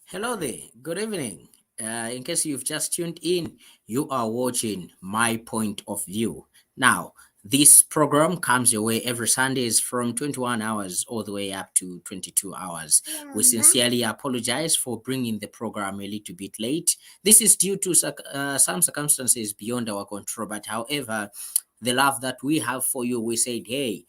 Hello there. Good evening. In case you've just tuned in, you are watching My Point of View. Now, this program comes your way every Sundays from 21 hours all the way up to 22 hours. We sincerely apologize for bringing the program a little bit late. This is due to some circumstances beyond our control, but however, the love that we have for you, we said, hey,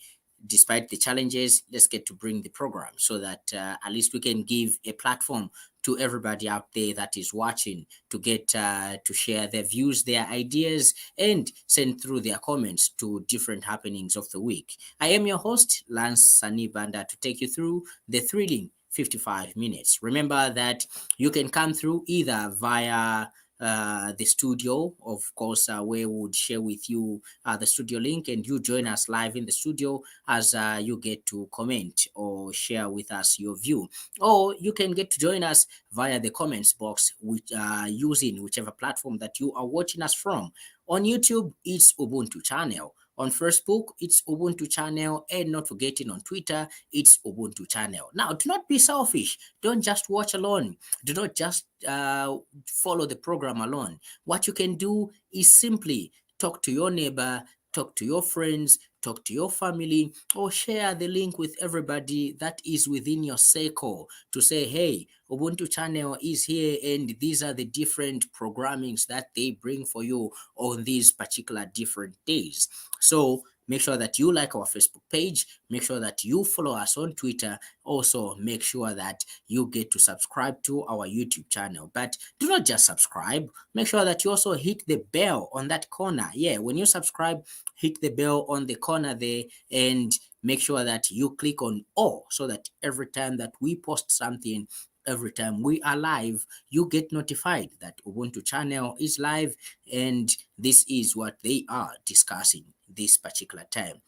despite the challenges, let's get to bring the program so that at least we can give a platform to everybody out there that is watching to get to share their views, their ideas, and send through their comments to different happenings of the week. I am your host, Lance Sannie Banda, to take you through the thrilling 55 minutes. Remember that you can come through either via the studio, of course, where we would share with you the studio link and you join us live in the studio as you get to comment or share with us your view. Or you can get to join us via the comments box, which using whichever platform that you are watching us from. On YouTube, it's Ubuntu channel. On Facebook, it's Ubuntu channel, and not forgetting on Twitter, it's Ubuntu channel. Now, do not be selfish. Don't just watch alone. Do not just follow the program alone. What you can do is simply talk to your neighbor, talk to your friends, talk to your family, or share the link with everybody that is within your circle to say, hey, Ubuntu channel is here and these are the different programmings that they bring for you on these particular different days. So make sure that you like our Facebook page, make sure that you follow us on Twitter, also make sure that you get to subscribe to our YouTube channel. But do not just subscribe, make sure that you also hit the bell on that corner. Yeah, when you subscribe, hit the bell on the corner there and make sure that you click on all so that every time that we post something, every time we are live, you get notified that Ubuntu channel is live and this is what they are discussing this particular time.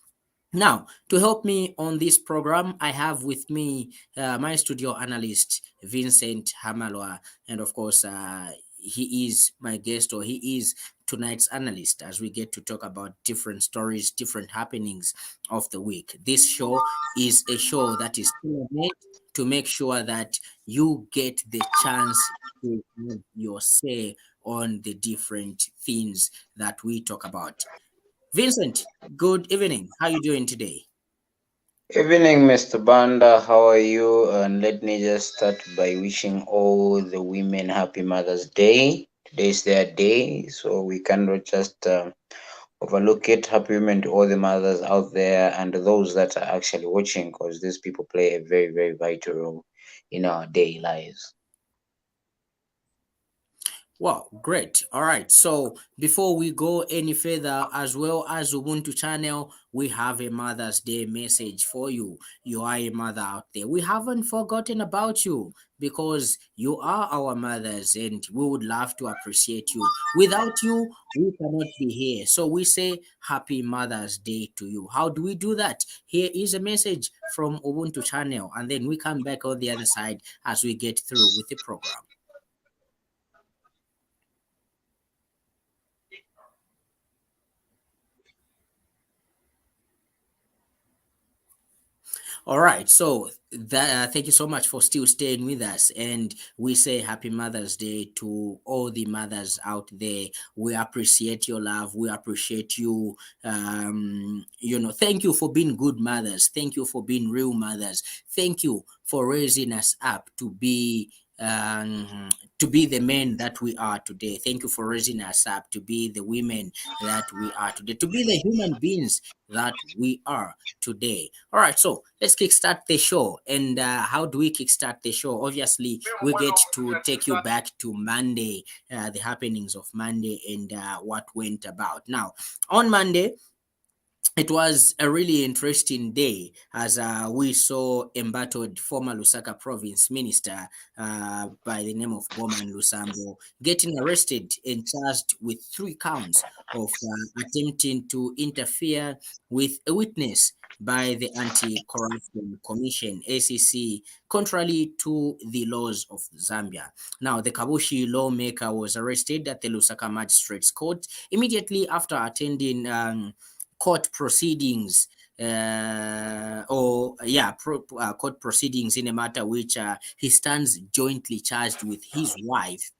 Now, to help me on this program, I have with me my studio analyst, Vincent Hamalwa, and of course, he is my guest, or he is tonight's analyst as we get to talk about different stories, different happenings of the week. This show is a show that is made to make sure that you get the chance to have your say on the different things that we talk about. Vincent, good evening. How are you doing today? Evening, Mr. Banda. How are you? And let me just start by wishing all the women happy Mother's Day. Today's their day, so we cannot just overlook it. Happy women to all the mothers out there and those that are actually watching, because these people play a very, very vital role in our daily lives. Wow, great. All right. So before we go any further, as well as Ubuntu channel, we have a Mother's Day message for you. You are a mother out there. We haven't forgotten about you because you are our mothers and we would love to appreciate you. Without you, we cannot be here. So we say Happy Mother's Day to you. How do we do that? Here is a message from Ubuntu channel, and then we come back on the other side as we get through with the program. All right. So that thank you so much for still staying with us, and we say Happy Mother's Day to all the mothers out there. We appreciate your love. We appreciate you. Thank you for being good mothers. Thank you for being real mothers. Thank you for raising us up um, to be the men that we are today. Thank you for raising us up to be the women that we are today, to be the human beings that we are today. All right, so let's kickstart the show. And how do we kickstart the show? Obviously, we get to take you back to Monday, the happenings of Monday, and what went about. Now, on Monday, it was a really interesting day as we saw embattled former Lusaka province minister by the name of Goman Lusambo getting arrested and charged with 3 counts of attempting to interfere with a witness by the Anti-Corruption Commission, ACC, contrary to the laws of Zambia. Now, the Kabushi lawmaker was arrested at the Lusaka Magistrates Court immediately after attending court proceedings court proceedings in a matter which he stands jointly charged with his wife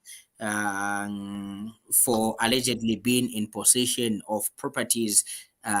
for allegedly being in possession of properties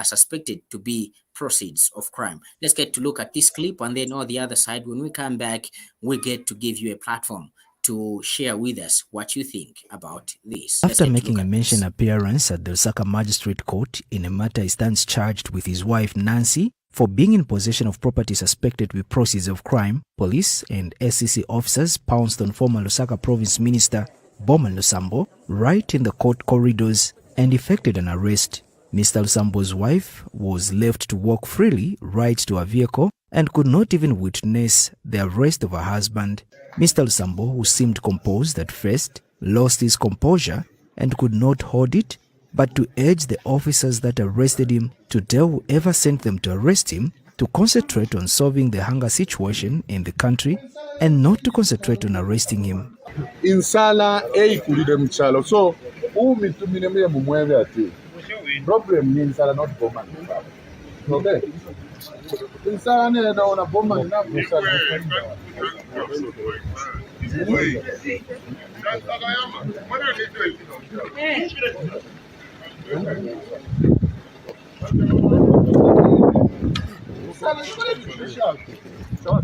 suspected to be proceeds of crime. Let's get to look at this clip, and then on the other side, when we come back, we get to give you a platform to share with us what you think about this. Let's After get to making look a at mention this. appearance at the Lusaka Magistrate Court in a matter he stands charged with his wife Nancy for being in possession of property suspected to be proceeds of crime, police and SEC officers pounced on former Lusaka Province Minister Boma Lusambo right in the court corridors and effected an arrest. Mr. Lusambo's wife was left to walk freely right to her vehicle and could not even witness the arrest of her husband. Mr. Lusambo, who seemed composed at first, lost his composure and could not hold it, but to urge the officers that arrested him to tell whoever sent them to arrest him to concentrate on solving the hunger situation in the country and not to concentrate on arresting him. Insala eikulire mukyalo so umitumire muye mumwebe ati problem ni insala not boma okay insala ne naona boma ni navusa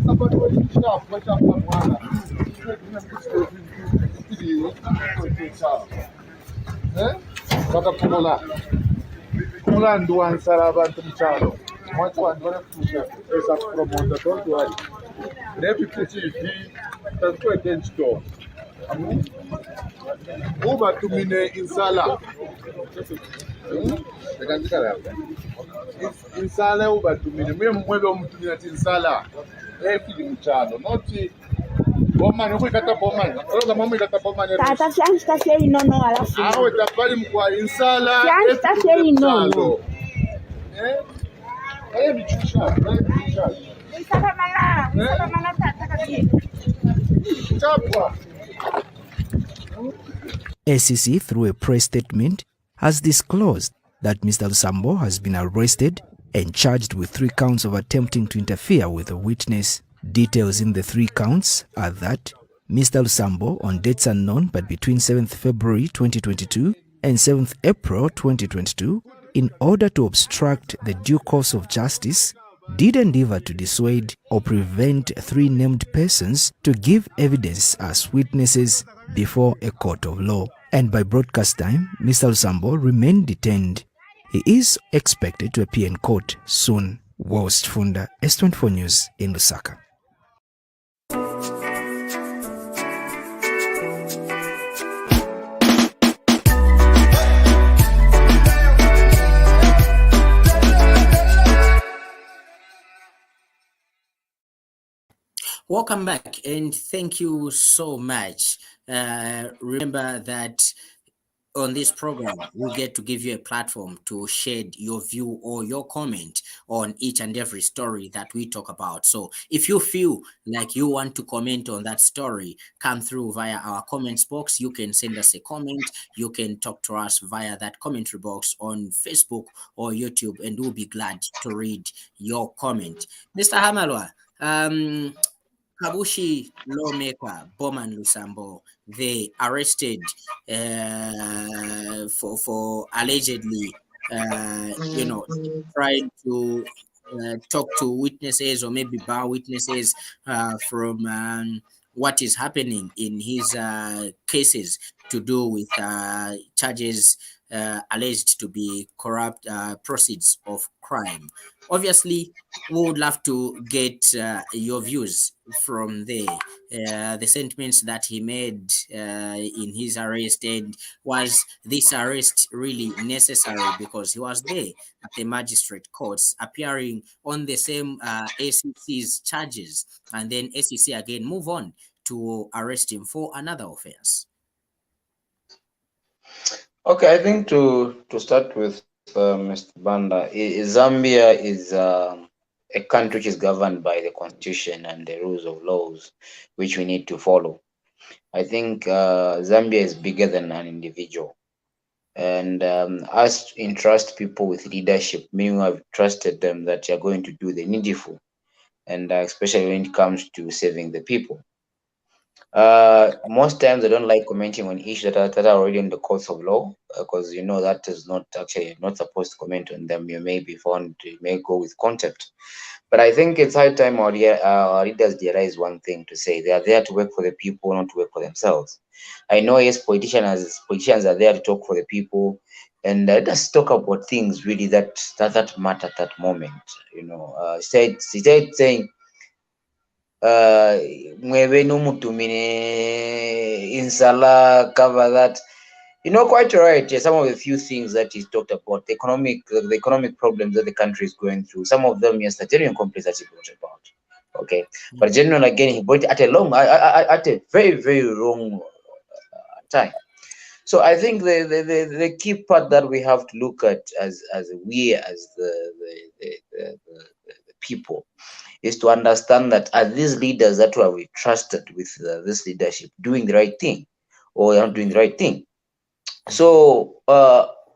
somebody was sharp what up mwana bakakumola mulandu wansala abantu mukyalo mwaki wandibona kutuuka esa kupromota don't worry deputy chief takwete ekitoono ubatumine insala insala ubatumine muye mumwebe omutumine ati insala efiri mukyalo noti bomani okwikata bomani ologa mama ikata bomani Tata fiansta sei nono alafu. awe tabali mkwa insala Fiansta sei nono. bichusha Isaba mana tata kasi. chapwa SEC, through a press statement, has disclosed that Mr. Lusambo has been arrested and charged with 3 counts of attempting to interfere with a witness. Details in the 3 counts are that Mr. Lusambo, on dates unknown but between 7th February 2022 and 7th April 2022, in order to obstruct the due course of justice, did endeavor to dissuade or prevent 3 named persons to give evidence as witnesses before a court of law. And by broadcast time, Mr. Lusambo remained detained. He is expected to appear in court soon. Wost Funda, S24 News in Lusaka. Welcome back, and thank you so much. Remember that on this program, we get to give you a platform to shed your view or your comment on each and every story that we talk about. So if you feel like you want to comment on that story, come through via our comments box. You can send us a comment. You can talk to us via that commentary box on Facebook or YouTube, and we'll be glad to read your comment. Mr. Hamalwa, Kabushi lawmaker Bowman Lusambo, they arrested for allegedly, trying to talk to witnesses or maybe bar witnesses from what is happening in his cases to do with charges alleged to be corrupt proceeds of crime. Obviously, we would love to get your views from there. The sentiments that he made in his arrest, and was this arrest really necessary because he was there at the magistrate courts appearing on the same SEC's charges, and then SEC again move on to arrest him for another offense? Okay, I think to start with, Mr. Banda, Zambia is a country which is governed by the constitution and the rules of laws, which we need to follow. I think Zambia is bigger than an individual. and us entrust people with leadership, meaning I've trusted them that you're going to do the needful, and especially when it comes to saving the people. Most times I don't like commenting on issues that are already in the courts of law, because you know that is not actually not supposed to comment on them. You may be found, you may go with contempt. But I think it's high time our leaders realize one thing, to say they are there to work for the people, not to work for themselves. I know, yes, politicians are there to talk for the people, and let us talk about things really that matter at that moment. Instead saying mwebe n'umutumine insala cover that. Quite right. Yeah, some of the few things that he's talked about, the economic problems that the country is going through. Some of them, yes, the genuine complaints that he brought about. Okay, but generally, again, he brought it at a very, very wrong time. So I think the key part that we have to look at as the people is to understand that, are these leaders that were we trusted with this leadership doing the right thing, or not doing the right thing? So,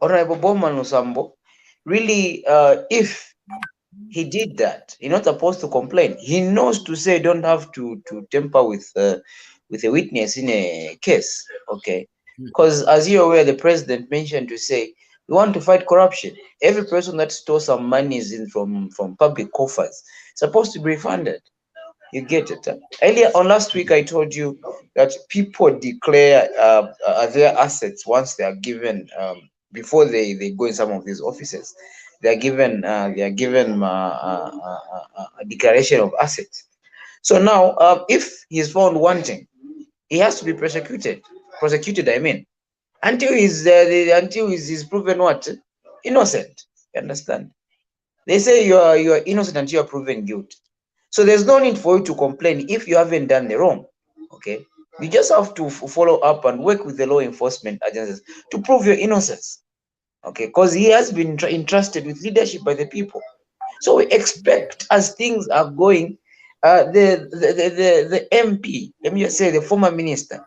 Honorable Bowman Lusambo, really, if he did that, he's not supposed to complain. He knows to say, don't have to temper with a witness in a case, okay? Because as you're aware, the president mentioned to say, we want to fight corruption. Every person that stole some monies in from public coffers supposed to be refunded. You get it. Earlier on last week, I told you that people declare their assets once they are given, before they go in some of these offices. They are given a declaration of assets. So now, if he's found wanting, he has to be prosecuted. Prosecuted, I mean, until he's proven what, innocent. You understand? They say you are innocent until you are proven guilty. So there's no need for you to complain if you haven't done the wrong. Okay, you just have to follow up and work with the law enforcement agencies to prove your innocence. Okay, because he has been entrusted with leadership by the people. So we expect, as things are going, the MP, let me just say, the former minister,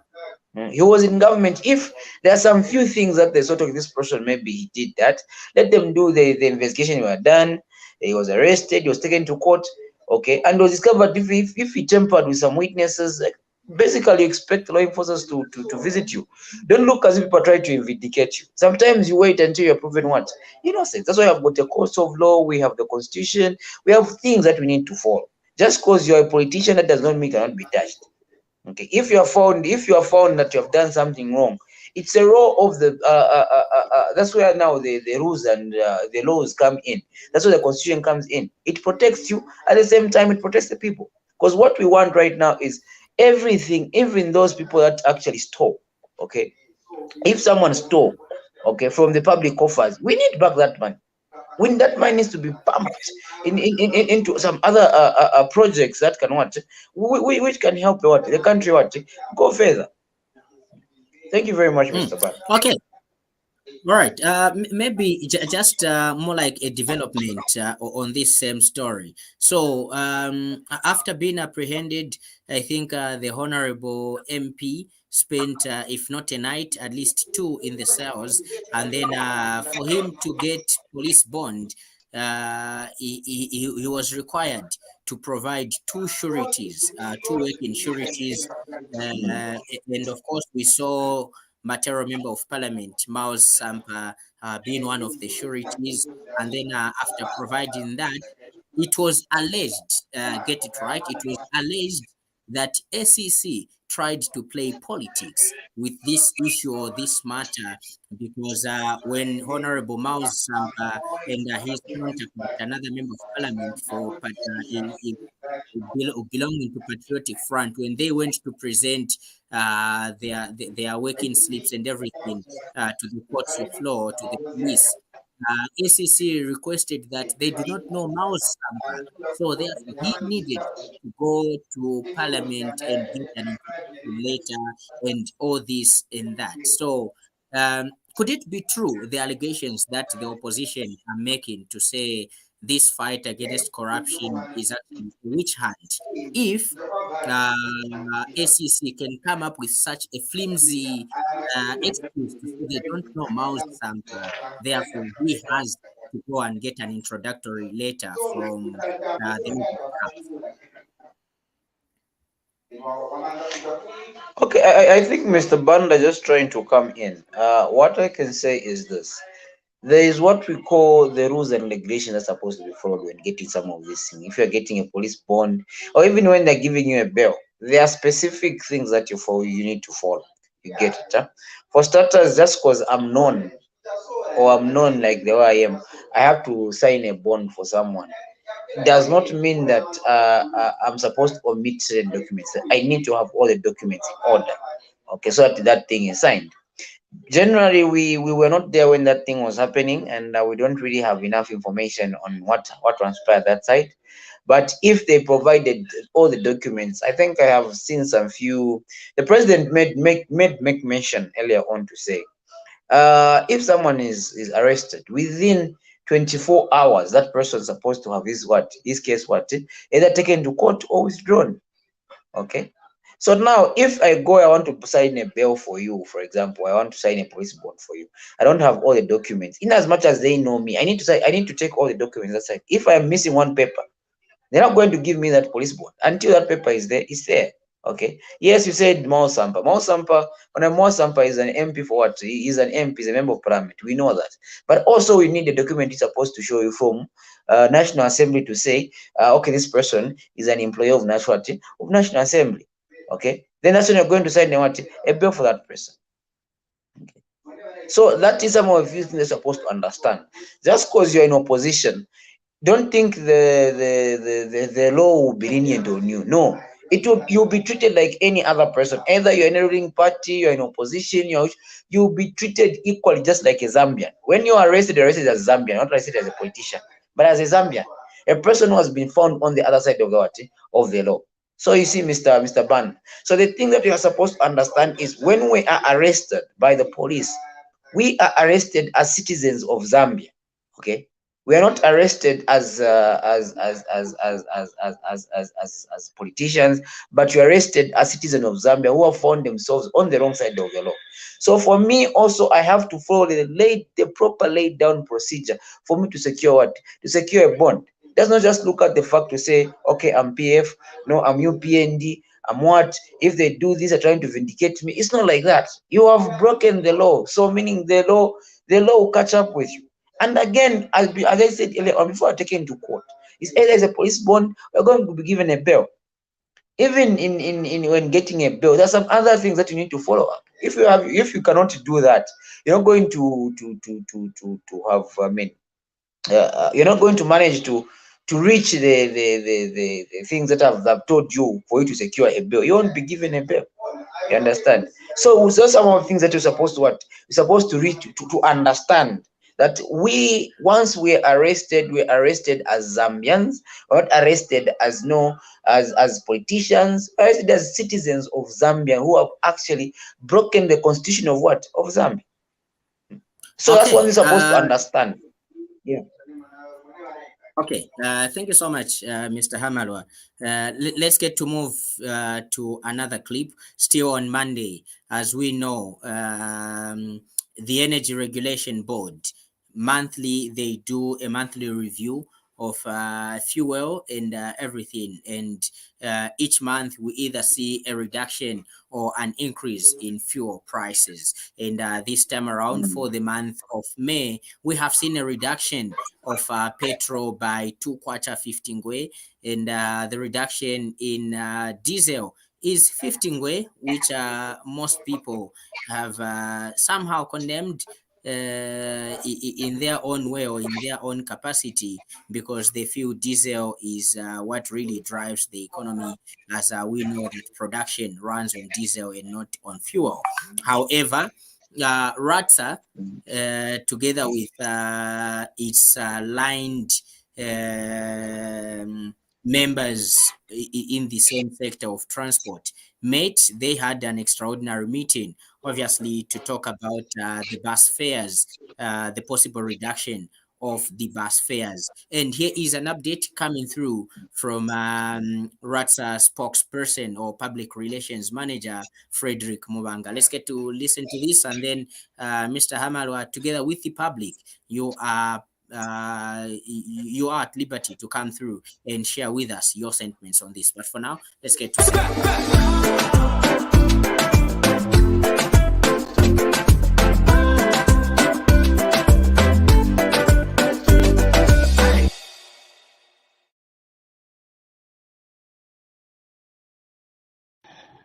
he was in government. If there are some few things that they sort of this person, maybe he did that, let them do the investigation. Were done. He was arrested. He was taken to court. Okay, and it was discovered if he tampered with some witnesses. Basically, you expect law enforcers to visit you. Don't look as if people try to vindicate you. Sometimes you wait until you're proven what, innocent. That's why we have got a courts of law. We have the constitution. We have things that we need to follow. Just because you're a politician, that does not mean you cannot be touched. Okay, if you are found that you have done something wrong, it's a role of the that's where now the rules and the laws come in. That's where the constitution comes in. It protects you, at the same time it protects the people. Because what we want right now is everything, even those people that actually stole. Okay, if someone stole, okay, from the public coffers, we need back that money. When that money needs to be pumped into some other projects that can what, which can help the country what, go further. Thank you very much, Mr. Ban. Okay. All right. Maybe just more like a development on this same story. So, after being apprehended, I think the Honorable MP spent, if not a night, at least two in the cells. And then for him to get police bond, he was required to provide two sureties, two working sureties. And of course, we saw Matero Member of Parliament, Miles Sampa, being one of the sureties. And then after providing that, it was alleged, get it right, it was alleged that SEC tried to play politics with this issue or this matter, because when Honorable Miles Sampa and his counterpart, another member of parliament belonging to Patriotic Front, when they went to present their working slips and everything to the courts of law, to the police, ACC requested that they do not know Mao's Sampa. So therefore, he needed to go to Parliament and get an invitation letter and all this and that. So could it be true, the allegations that the opposition are making, to say this fight against corruption is actually a witch hunt. If uh, ACC can come up with such a flimsy excuse to say they don't know Mao's sample, therefore he has to go and get an introductory letter from the legal staff. Okay, I think Mr. Banda just trying to come in. What I can say is this. There is what we call the rules and regulations that's supposed to be followed when getting some of these things. If you're getting a police bond, or even when they're giving you a bail, there are specific things that you need to follow. You get it, huh? For starters, just because I'm known or I'm known like the way I am, I have to sign a bond for someone. Does not mean that I'm supposed to omit certain documents. I need to have all the documents in order. Okay, so that thing is signed. Generally, we were not there when that thing was happening, and we don't really have enough information on what transpired that side. But if they provided all the documents, I think I have seen some few. The president made mention earlier on to say, if someone is arrested within 24 hours, that person is supposed to have his case either taken to court or withdrawn. Okay. So now, if I go, I want to sign a bail for you, for example, I want to sign a police bond for you. I don't have all the documents. In as much as they know me, I need to take all the documents aside. If I'm missing one paper, they're not going to give me that police bond until that paper is there. It's there. Okay. Yes, you said Mao Sampa. When a Mao Sampa is an MP for what? He is an MP, he's a member of parliament. We know that. But also, we need the document he's supposed to show you from National Assembly to say, okay, this person is an employee of National Assembly. Okay. Then that's when you're going to sign a bill for that person. Okay. So that is some of the things you're supposed to understand. Just because you're in opposition, don't think the law will be lenient on you. No, you'll be treated like any other person. Either you're in a ruling party, you're in opposition, you'll be treated equally, just like a Zambian. When you're arrested as a Zambian, not arrested as a politician, but as a Zambian, a person who has been found on the other side of the law. So you see, Mr. Ban. So the thing that you are supposed to understand is when we are arrested by the police, we are arrested as citizens of Zambia. Okay, we are not arrested as politicians, but we are arrested as citizens of Zambia who have found themselves on the wrong side of the law. So for me also, I have to follow the proper laid down procedure for me to secure a bond. Does not just look at the fact to say, okay, I'm PF, no, I'm UPND, I'm what? If they do this, are trying to vindicate me. It's not like that. You have broken the law. So meaning the law will catch up with you. And again, as I said earlier on, before taken to court, it's either as a police bond, we're going to be given a bail. Even in when getting a bail, there's some other things that you need to follow up. If you cannot do that, you're not going to have. I mean, you're not going to manage to reach the things that I've told you for you to secure a bail. You won't be given a bail. You understand? So some of the things that you're supposed to reach to understand that once we're arrested as Zambians. We're not arrested as politicians, we're arrested as citizens of Zambia who have actually broken the constitution of Zambia. So that's what Okay. we're supposed to understand. Yeah. Okay, thank you so much, Mr. Hamalwa. Let's get to move to another clip, still on Monday. As we know, the Energy Regulation Board, monthly, they do a monthly review of fuel and everything. And each month, we either see a reduction or an increase in fuel prices. And this time around, for the month of May, we have seen a reduction of petrol by 2 kwacha 15 ngwe, and the reduction in diesel is 15 ngwe, which most people have somehow condemned in their own way or in their own capacity, because they feel diesel is what really drives the economy, as we know that production runs on diesel and not on fuel. However, RATSA, together with its aligned members in the same sector of transport, they had an extraordinary meeting, obviously, to talk about the bus fares, the possible reduction of the bus fares. And here is an update coming through from RATSA spokesperson or public relations manager, Frederick Mubanga. Let's get to listen to this, and then Mr. Hamalwa, together with the public, you are at liberty to come through and share with us your sentiments on this. But for now, let's get to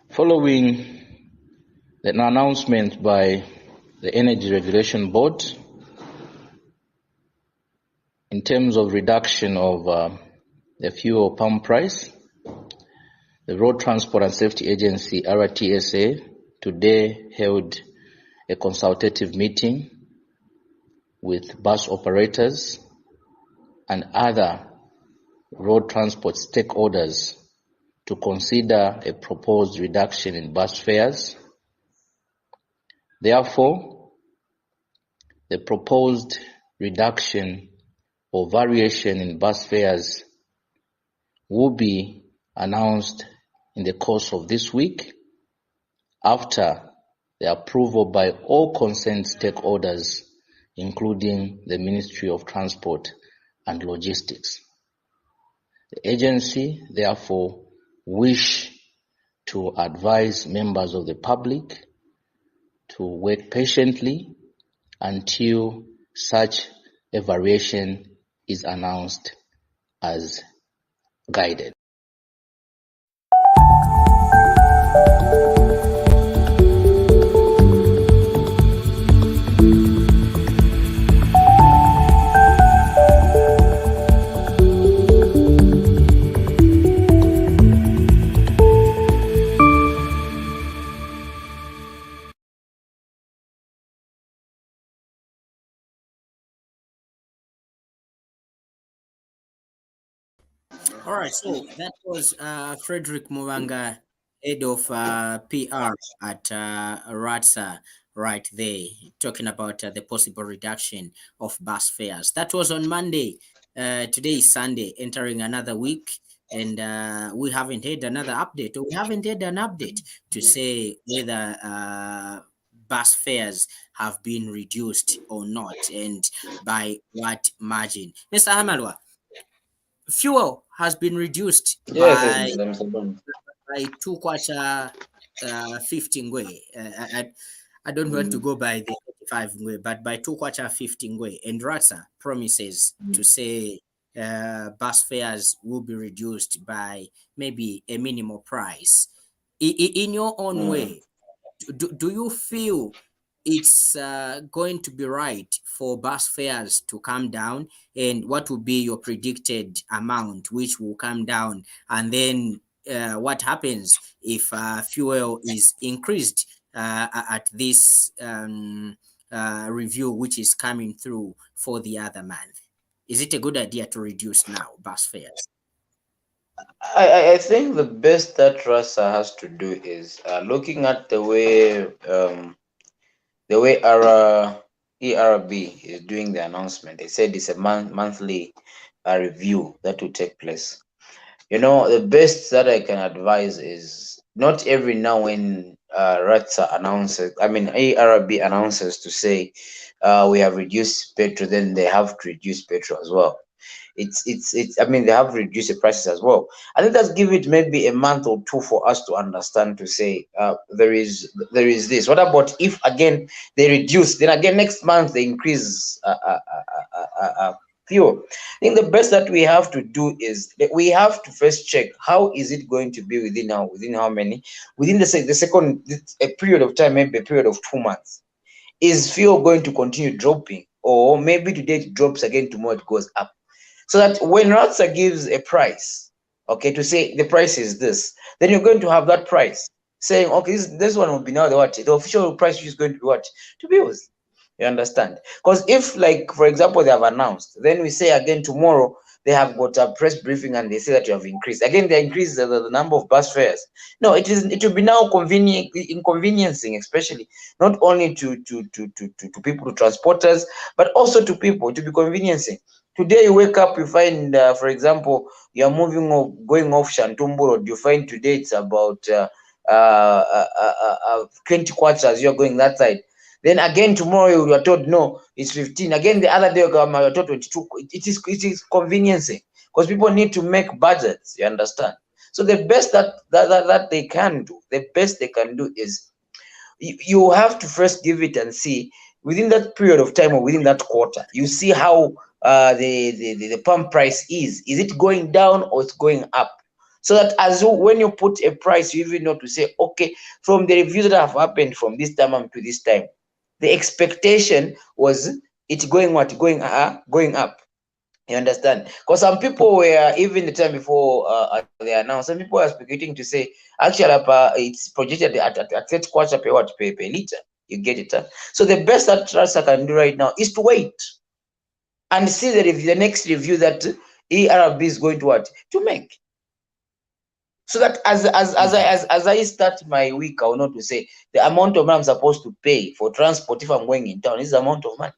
Following an announcement by the Energy Regulation Board in terms of reduction of the fuel pump price, the Road Transport and Safety Agency, RTSA, today held a consultative meeting with bus operators and other road transport stakeholders to consider a proposed reduction in bus fares. Therefore, the proposed reduction or variation in bus fares will be announced in the course of this week after the approval by all concerned stakeholders, including the Ministry of Transport and Logistics. The agency, therefore, wish to advise members of the public to wait patiently until such a variation is announced as guided. All right, so that was Frederick Muranga, head of PR at RATSA, right there, talking about the possible reduction of bus fares. That was on Monday. Today is Sunday, entering another week, and we haven't had another update, or we haven't had an update to say whether bus fares have been reduced or not, and by what margin. Mr. Hamalwa, fuel has been reduced Yes, by Mr. Banda. 2 kwacha 15 ngwe. I don't want to go by the 5 ngwe, but by 2 kwacha 15 ngwe. And RATSA promises to say bus fares will be reduced by maybe a minimal price. In your own way, do you feel it's going to be right for bus fares to come down, and what will be your predicted amount which will come down, and then what happens if fuel is increased at this review which is coming through for the other month? Is it a good idea to reduce now bus fares? I think the best that RASA has to do is looking at the way our ERB is doing the announcement. They said it's a monthly review that will take place. You know, the best that I can advise is not every now when RATSA announces, ERB announces to say we have reduced petrol, then they have to reduce petrol as well. They have reduced the prices as well. I think let's give it maybe a month or two for us to understand, to say there is this. What about if again they reduce, then again next month they increase fuel? I think the best that we have to do is that we have to first check how is it going to be within how many, within the second a period of time, maybe a period of 2 months. Is fuel going to continue dropping, or maybe today it drops again, tomorrow it goes up? So that when RATSA gives a price, okay, to say the price is this, then you're going to have that price saying, okay, this one will be now the official price is going to be what? To be used. You understand? Because if, like, for example, they have announced, then we say again tomorrow they have got a press briefing and they say that you have increased. Again, they increased the number of bus fares. No, it will be now inconveniencing, especially not only to people, to transporters, but also to people, to be conveniencing. Today you wake up, you find, for example, you are going off Shantumbu Road. You find today it's about 20 quarters. You are going that side. Then again tomorrow you are told no, it's 15. Again the other day you are told 22. It is conveniencing because people need to make budgets. You understand? So the best that they can do, the best they can do is you have to first give it and see within that period of time or within that quarter. You see how the pump price is it going down or it's going up, so that when you put a price, you even know to say, okay, from the reviews that have happened from this time to this time, the expectation was it's going going up. You understand? Because some people were, even the time before they announced, some people were speculating to say actually it's projected at 30 quarter per liter. You get it? Huh? So the best that Trasa can do right now is to wait and see the next review that ERB is going to make. So that as I start my week, I will know to say the amount of money I'm supposed to pay for transport if I'm going in town is the amount of money.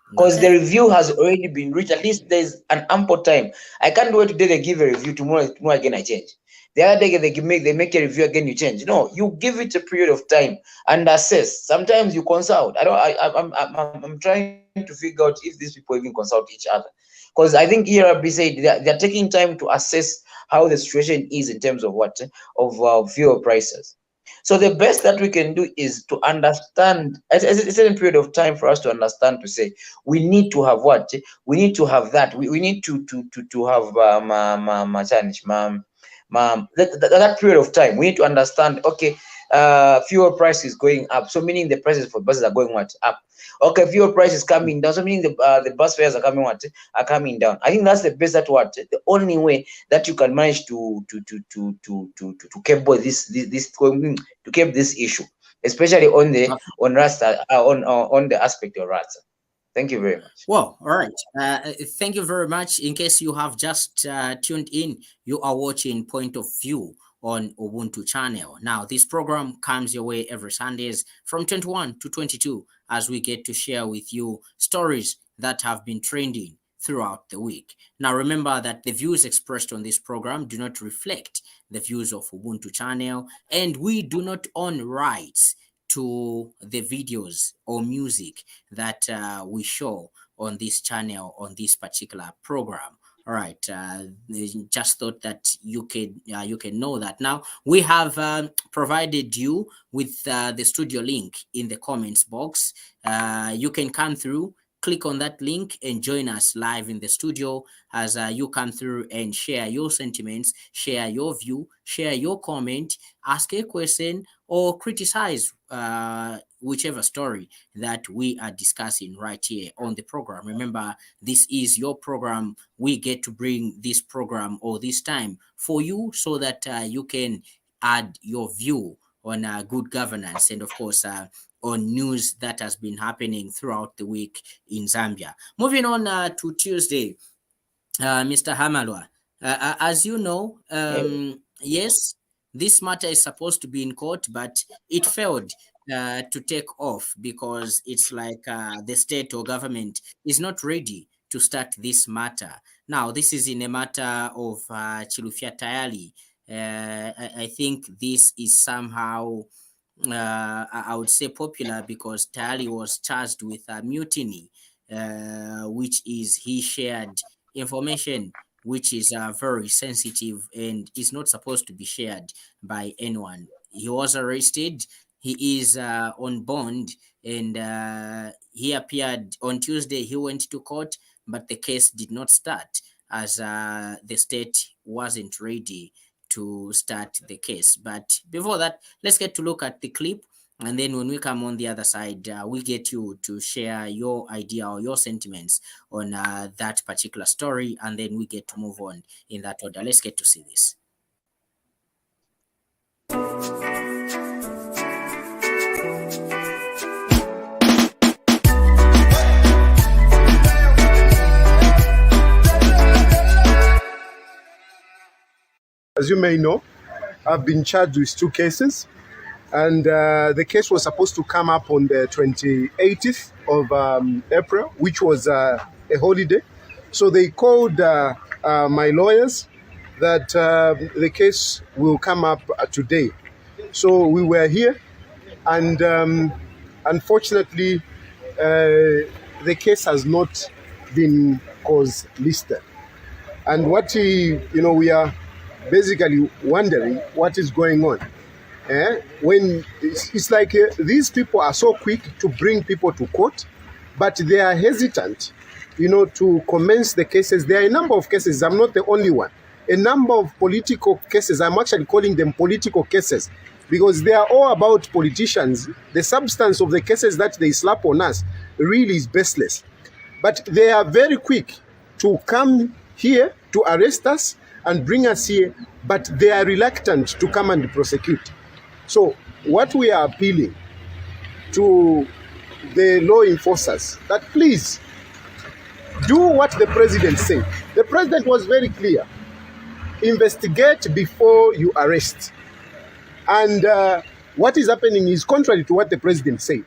Because the review has already been reached. At least there's an ample time. I can't wait today they give a review, tomorrow again I change. The other day they make a review again, you change. No, you give it a period of time and assess. Sometimes you consult. I'm trying to figure out if these people even consult each other. Because I think ERB said they're taking time to assess how the situation is in terms of fuel prices. So the best that we can do is to understand at a certain period of time for us to understand, to say we need to have what we need to have, that we need to have that period of time. We need to understand, okay, fuel price is going up, so meaning the prices for buses are going up. Okay, fuel price is coming down, so meaning the bus fares are coming down. I think that's the best, the only way that you can manage to keep this issue, especially on the aspect of Rasta. Thank you very much. Well, all right. Thank you very much. In case you have just tuned in, you are watching Point of View on Ubuntu channel. Now, this program comes your way every Sundays from 21 to 22 as we get to share with you stories that have been trending throughout the week. Now, remember that the views expressed on this program do not reflect the views of Ubuntu channel, and we do not own rights to the videos or music that we show on this channel on this particular program. All right, just thought that you can know that. Now we have provided you with the studio link in the comments box. You can come through, click on that link and join us live in the studio as you come through and share your sentiments, share your view, share your comment, ask a question or criticize whichever story that we are discussing right here on the program. Remember, this is your program. We get to bring this program or this time for you so that you can add your view on good governance and of course on news that has been happening throughout the week in Zambia. Moving on to Tuesday, Mr. Hamalwa, as you know, yes, this matter is supposed to be in court, but it failed to take off because it's like the state or government is not ready to start this matter. Now, this is in a matter of Chilufya Tayali. I think this is somehow, I would say, popular because Tayali was charged with a mutiny, which is he shared information which is very sensitive and is not supposed to be shared by anyone. He was arrested. He is on bond and he appeared on Tuesday. He went to court, but the case did not start as the state wasn't ready to start the case. But before that, let's get to look at the clip. And then when we come on the other side, we get you to share your idea or your sentiments on that particular story. And then we get to move on in that order. Let's get to see this. as you may know, I've been charged with 2 cases. And the case was supposed to come up on the 28th of April, which was a holiday. So they called my lawyers that the case will come up today. So we were here, and unfortunately, the case has not been cause listed. And what we are basically wondering what is going on. When it's like these people are so quick to bring people to court, but they are hesitant, to commence the cases. There are a number of cases. I'm not the only one. A number of political cases. I'm actually calling them political cases because they are all about politicians. The substance of the cases that they slap on us really is baseless. But they are very quick to come here to arrest us and bring us here, but they are reluctant to come and prosecute. So what we are appealing to the law enforcers, that please do what the president said. The president was very clear. Investigate before you arrest. And what is happening is contrary to what the president said.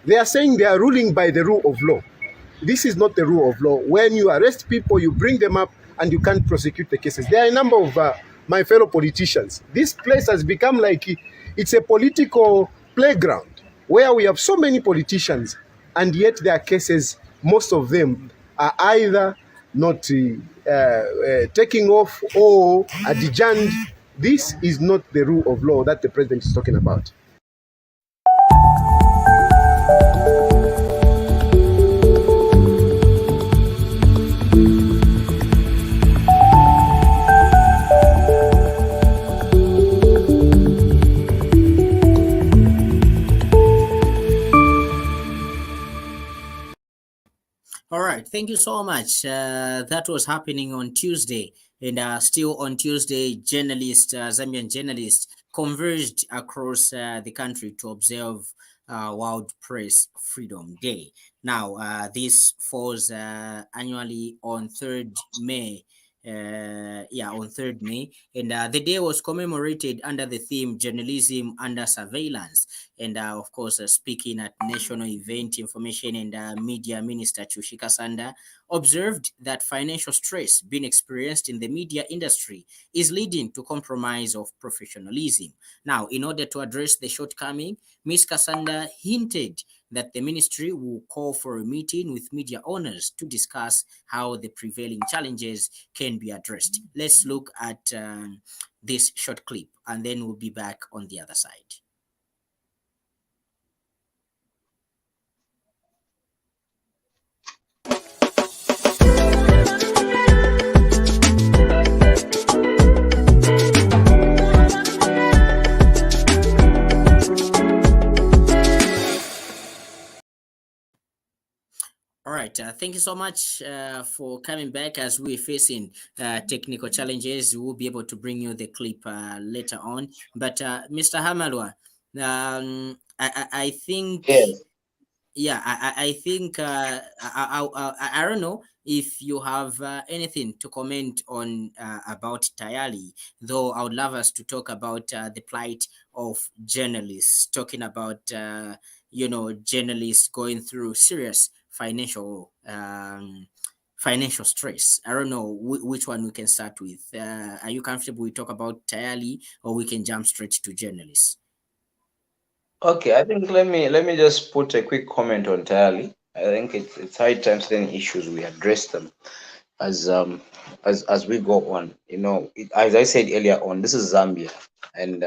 They are saying they are ruling by the rule of law. This is not the rule of law. When you arrest people, you bring them up and you can't prosecute the cases. There are a number of my fellow politicians. This place has become like it's a political playground where we have so many politicians, and yet their cases, most of them are either not taking off or adjourned. This is not the rule of law that the president is talking about. All right, thank you so much. That was happening on Tuesday, and still on Tuesday, Zambian journalists converged across the country to observe World Press Freedom Day. Now, this falls annually on 3rd May. On 3rd May, and the day was commemorated under the theme "Journalism Under Surveillance." And of course, speaking at national event, Information and Media Minister Chushika Sanda observed that financial stress being experienced in the media industry is leading to compromise of professionalism. Now, in order to address the shortcoming, Ms. Kasanda hinted that the ministry will call for a meeting with media owners to discuss how the prevailing challenges can be addressed. Let's look at this short clip, and then we'll be back on the other side. All right, thank you so much for coming back. As we're facing technical challenges, we'll be able to bring you the clip later on. But Mr. Hamalwa, I think, Yes. yeah, I think I don't know if you have anything to comment on about Tayali, though I would love us to talk about the plight of journalists, talking about journalists going through serious financial stress. I don't know which one we can start with. Are you comfortable we talk about Tayali, or we can jump straight to journalists? Okay, I think let me just put a quick comment on Tayali. I think it's high time certain issues we address them as we go on. As I said earlier on, this is Zambia, and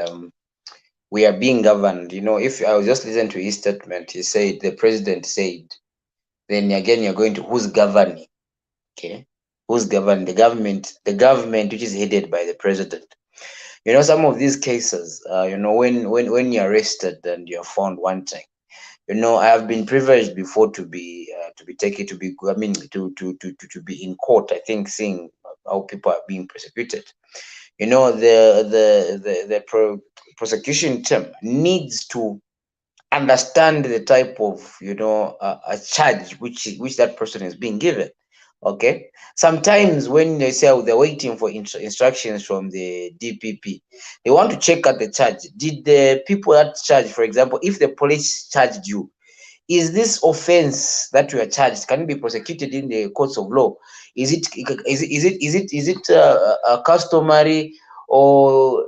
we are being governed. If I was just listen to his statement, he said the president said. Then again, you're going to who's governing? Okay, who's governing? The government which is headed by the president. Some of these cases, when you're arrested and you're found wanting, I have been privileged before to be taken to be. I mean, to be in court. I think seeing how people are being prosecuted. The prosecution team needs to understand the type of a charge which that person is being given. Okay. Sometimes when they say they're waiting for instructions from the DPP, they want to check at the charge. Did the people that charge, for example, if the police charged you, is this offense that you are charged can it be prosecuted in the courts of law? Is it customary, or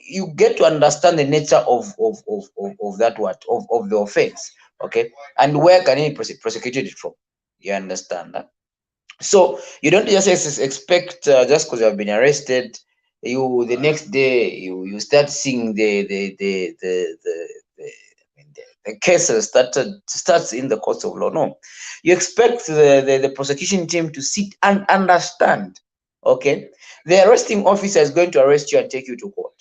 you get to understand the nature of that of the offense, okay, and where can it be prosecuted from? You understand that? So you don't just expect just because you have been arrested, you the next day you start seeing the cases that starts in the courts of law. No, you expect the prosecution team to sit and understand. Okay, the arresting officer is going to arrest you and take you to court.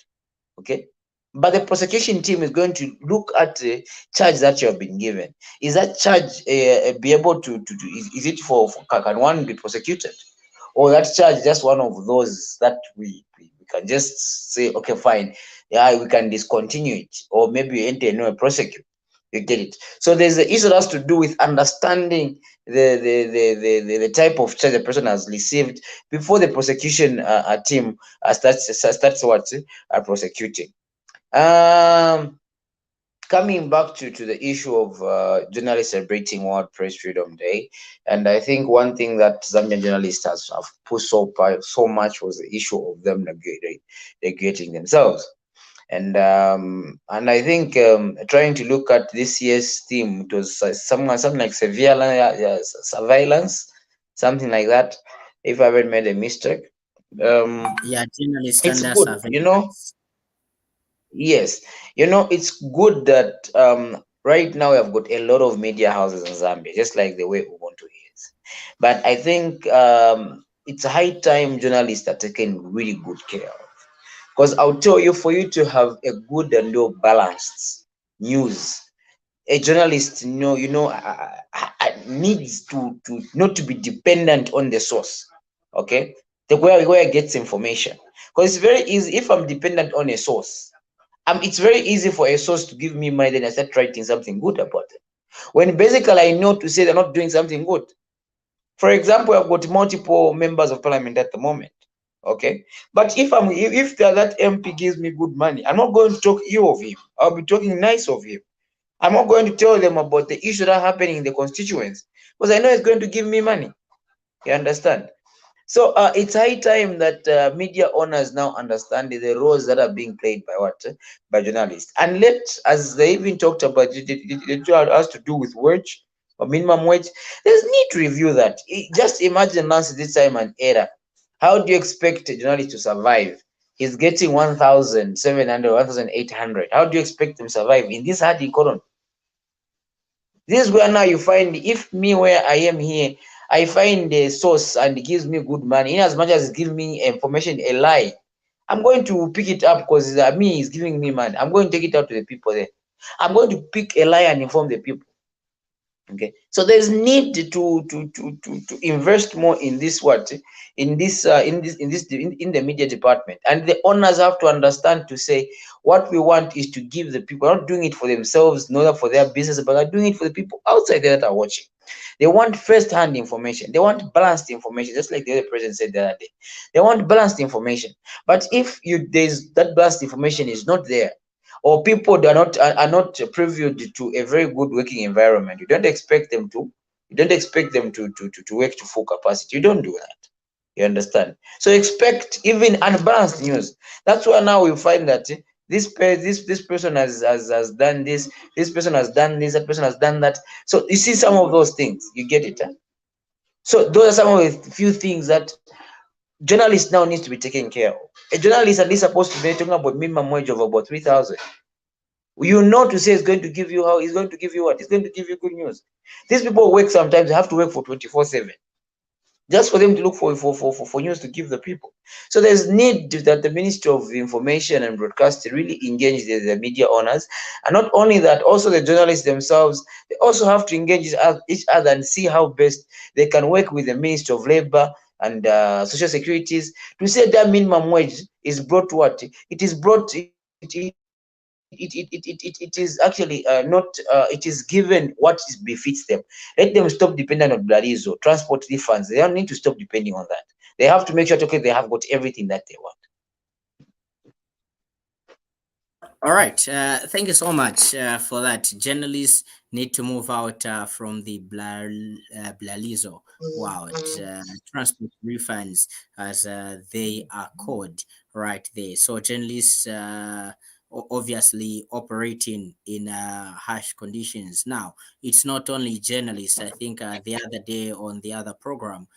Okay, but the prosecution team is going to look at the charge that you have been given. Is that charge be able to is it for can one be prosecuted, or that charge just one of those that we can just say okay fine, yeah, we can discontinue it, or maybe enter no prosecute. You get it? So there's the issue that has to do with understanding the type of charge the person has received before the prosecution team starts what prosecuting. Um, Coming back to the issue of journalists celebrating World Press Freedom Day, and I think one thing that Zambian journalists have pushed so much was the issue of them regulating themselves. And I think trying to look at this year's theme, it was something like surveillance, something like that. If I haven't made a mistake, Yeah, journalist it's under good, surveillance. Yes, it's good that right now we have got a lot of media houses in Zambia, just like the way Ubuntu is. But I think it's high time journalists are taken really good care of. Because I'll tell you, for you to have a good and well balanced news, a journalist, needs to not to be dependent on the source. Okay, where it gets information. Because it's very easy if I'm dependent on a source. It's very easy for a source to give me money, then I start writing something good about it. When basically I know to say they're not doing something good. For example, I've got multiple members of parliament at the moment. Okay, but if that MP gives me good money, I'm not going to talk ill of him. I'll be talking nice of him. I'm not going to tell them about the issue that are happening in the constituents because I know it's going to give me money. You understand? So it's high time that media owners now understand the roles that are being played by by journalists. And as they even talked about, it has to do with wage or minimum wage. There's need to review that. Just imagine Nancy this time and era. How do you expect a journalist to survive? He's getting 1,700, 1,800. How do you expect him to survive in this hard economy? This is where now you find, if me where I am here, I find a source and it gives me good money, in as much as it gives me information, a lie, I'm going to pick it up because me is giving me money. I'm going to take it out to the people there. I'm going to pick a lie and inform the people. Okay, so there's need to invest more in this in the media department, and the owners have to understand to say what we want is to give the people. We're not doing it for themselves, nor for their business, but they're doing it for the people outside there that are watching. They want first-hand information. They want balanced information, just like the other president said the other day. They want balanced information. But if there's that balanced information is not there, or people that are not previewed to a very good working environment, you don't expect them to work to full capacity. You don't do that. You understand? So expect even unbalanced news. That's why now we find that this person has done this person has done this, that person has done that. So you see some of those things, you get it. So those are some of the few things that journalists now need to be taken care of. A journalist at least supposed to be talking about minimum wage of about 3,000. To say it's going to give you he's going to give you what? It's going to give you good news. These people work sometimes, they have to work for 24/7 just for them to look for news to give the people. So there's need that the Ministry of Information and Broadcasting really engage the media owners, and not only that, also the journalists themselves. They also have to engage each other and see how best they can work with the Ministry of Labor and Social Securities to say that minimum wage is brought to what it is brought. It is it is actually not, it is given what befits them. Let them stop depending on Blarizo, transport refunds. They don't need to stop depending on that. They have to make sure, okay, they have got everything that they want. All right. Thank you so much for that. Journalists need to move out from the Blalizo. Wow. Transport refunds, as they are called right there. So journalists obviously operating in harsh conditions. Now, it's not only journalists. I think the other day on the other program,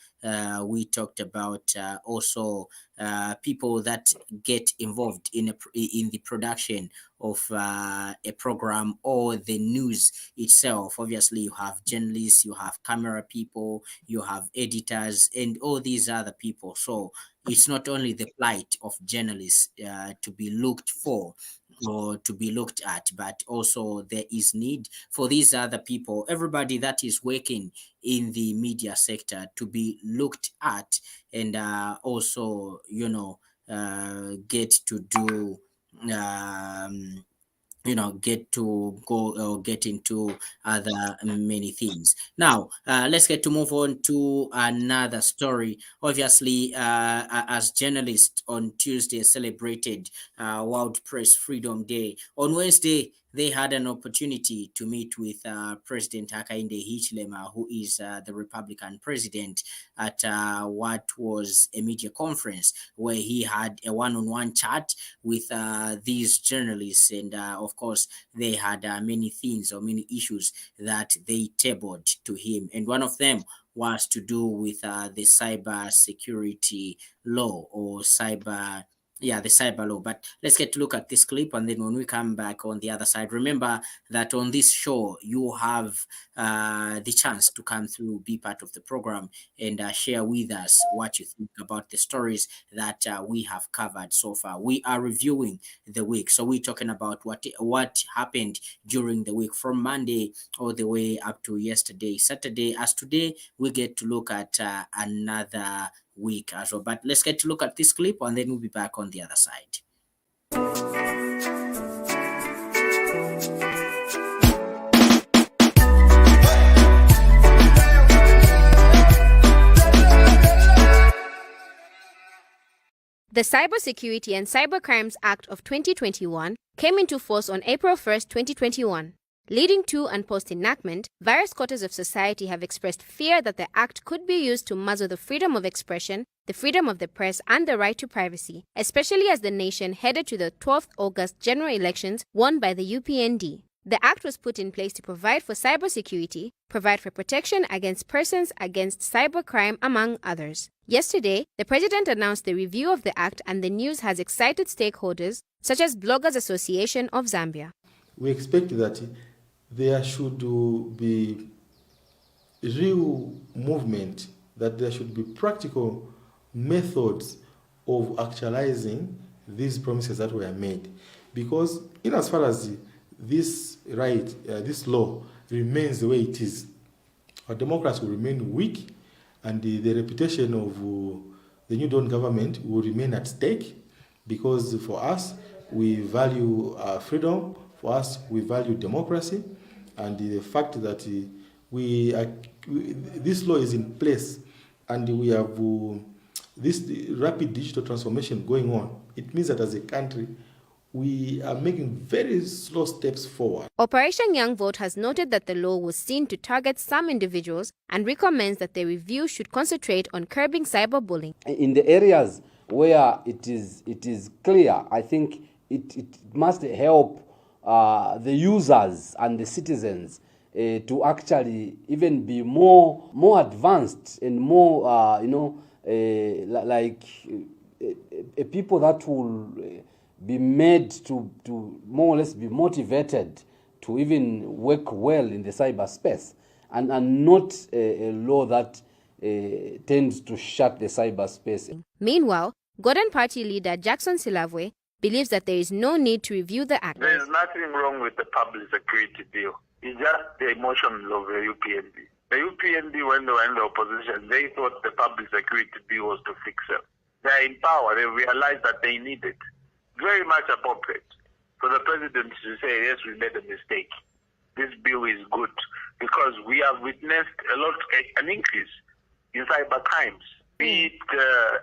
we talked about also people that get involved in the production of a program or the news itself. Obviously, you have journalists, you have camera people, you have editors, and all these other people. So it's not only the plight of journalists to be looked for or to be looked at, but also there is need for these other people, everybody that is working in the media sector, to be looked at and also, get to do get to go or get into other many things. Now, let's get to move on to another story. Obviously, as journalists on Tuesday celebrated World Press Freedom Day. On Wednesday, they had an opportunity to meet with President Hakainde Hichilema, who is the Republican president, at what was a media conference where he had a one-on-one chat with these journalists, and of course they had many things or many issues that they tabled to him, and one of them was to do with the cyber security law or the cyber law. But let's get to look at this clip, and then when we come back on the other side, remember that on this show you have the chance to come through, be part of the program, and share with us what you think about the stories that we have covered so far. We are reviewing the week, so we're talking about what happened during the week from Monday all the way up to yesterday, Saturday. As today, we get to look at another week as well. But let's get to look at this clip, and then we'll be back on the other side. The Cybersecurity and Cybercrimes Act of 2021 came into force on April 1st, 2021. Leading to and post-enactment, various quarters of society have expressed fear that the act could be used to muzzle the freedom of expression, the freedom of the press, and the right to privacy, especially as the nation headed to the 12th August general elections won by the UPND. The act was put in place to provide for cybersecurity, provide for protection against persons against cybercrime, among others. Yesterday, the president announced the review of the act, and the news has excited stakeholders such as Bloggers Association of Zambia. We expect that there should be real movement, that there should be practical methods of actualizing these promises that were made. Because in as far as this this law remains the way it is, our democracy will remain weak, and the reputation of the New Dawn government will remain at stake, because for us, we value freedom, for us, we value democracy, and the fact that this law is in place and we have this rapid digital transformation going on, it means that as a country, we are making very slow steps forward. Operation Young Vote has noted that the law was seen to target some individuals and recommends that the review should concentrate on curbing cyberbullying. In the areas where it is clear, I think it must help the users and the citizens to actually even be more advanced and more people that will be made to more or less be motivated to even work well in the cyberspace, and not a law that tends to shut the cyberspace. Meanwhile, Gordon Party leader Jackson Silavwe believes that there is no need to review the act. There is nothing wrong with the public security bill. It's just the emotions of the UPND. The UPND, when they were in the opposition, they thought the public security bill was to fix them. They are in power. They realized that they need it. Very much appropriate. for the president to say, yes, we made a mistake. This bill is good because we have witnessed an increase in cyber crimes, be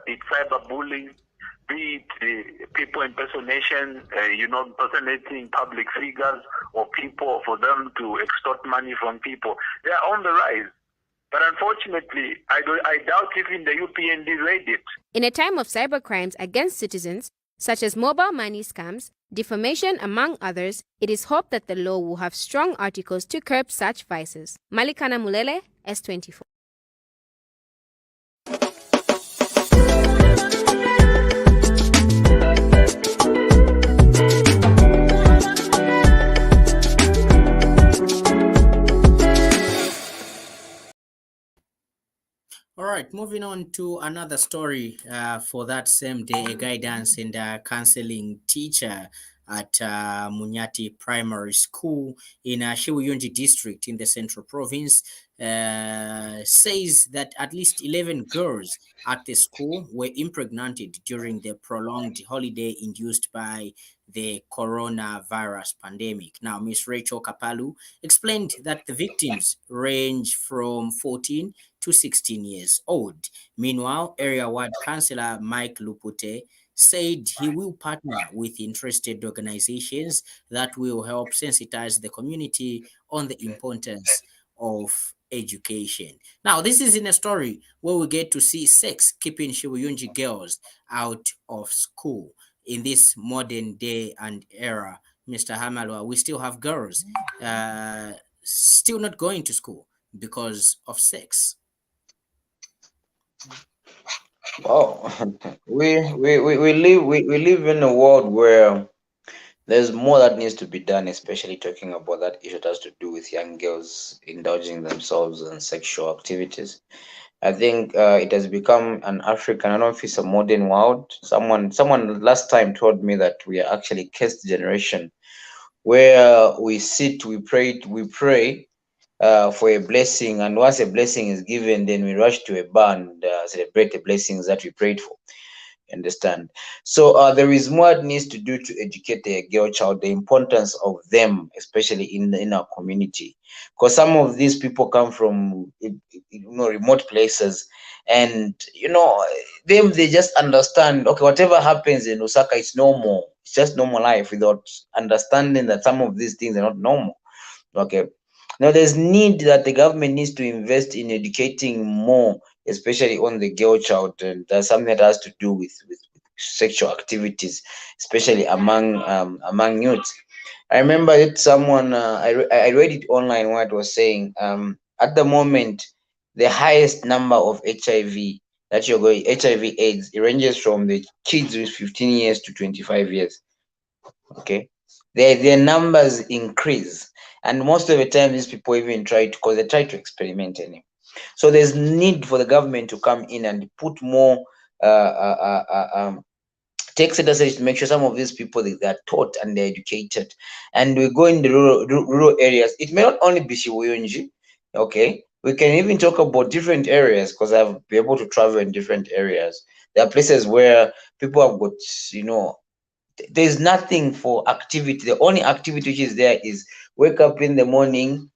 it cyberbullying, be it people impersonation, impersonating public figures or people for them to extort money from people. They are on the rise. But unfortunately, I doubt even the UPND read it. In a time of cybercrimes against citizens, such as mobile money scams, defamation, among others, it is hoped that the law will have strong articles to curb such vices. Malikana Mulele, S24. All right, moving on to another story for that same day. A guidance and counseling teacher at Munyati Primary School in Shiwuyunji district in the Central Province says that at least 11 girls at the school were impregnated during the prolonged holiday induced by the coronavirus pandemic. Now, Ms. Rachel Kapalu explained that the victims range from 14 to 16 years old. Meanwhile, Area Ward Councillor Mike Lupute said he will partner with interested organizations that will help sensitize the community on the importance of education. Now, this is in a story where we get to see sex keeping Shiwuyunji girls out of school in this modern day and era. Mr. Hamalwa, we still have girls still not going to school because of sex. Wow, we live in a world where there's more that needs to be done, especially talking about that issue that has to do with young girls indulging themselves in sexual activities. I think it has become an African, I don't know if it's a modern world. Someone last time told me that we are actually cursed generation, where we sit, we pray for a blessing, and once a blessing is given, then we rush to a bar and celebrate the blessings that we prayed for. Understand? So there is more that needs to do to educate the girl child, the importance of them, especially in our community, because some of these people come from remote places, and they just understand, okay, whatever happens in Osaka, it's normal, it's just normal life, without understanding that some of these things are not normal. Okay, now there's need that the government needs to invest in educating more, especially on the girl child, and that's something that has to do with sexual activities, especially among youth. I remember that someone I read it online where it was saying at the moment the highest number of HIV that you're going HIV AIDS, it ranges from the kids with 15 years to 25 years. Okay, their numbers increase, and most of the time these people even try to experiment in it. So there's need for the government to come in and put more take center to make sure some of these people, they are taught and they're educated, and we go in the rural areas. It may not only be Shiwuyunji, okay, we can even talk about different areas, because I've been able to travel in different areas. There are places where people have got, there's nothing for activity. The only activity which is there is wake up in the morning,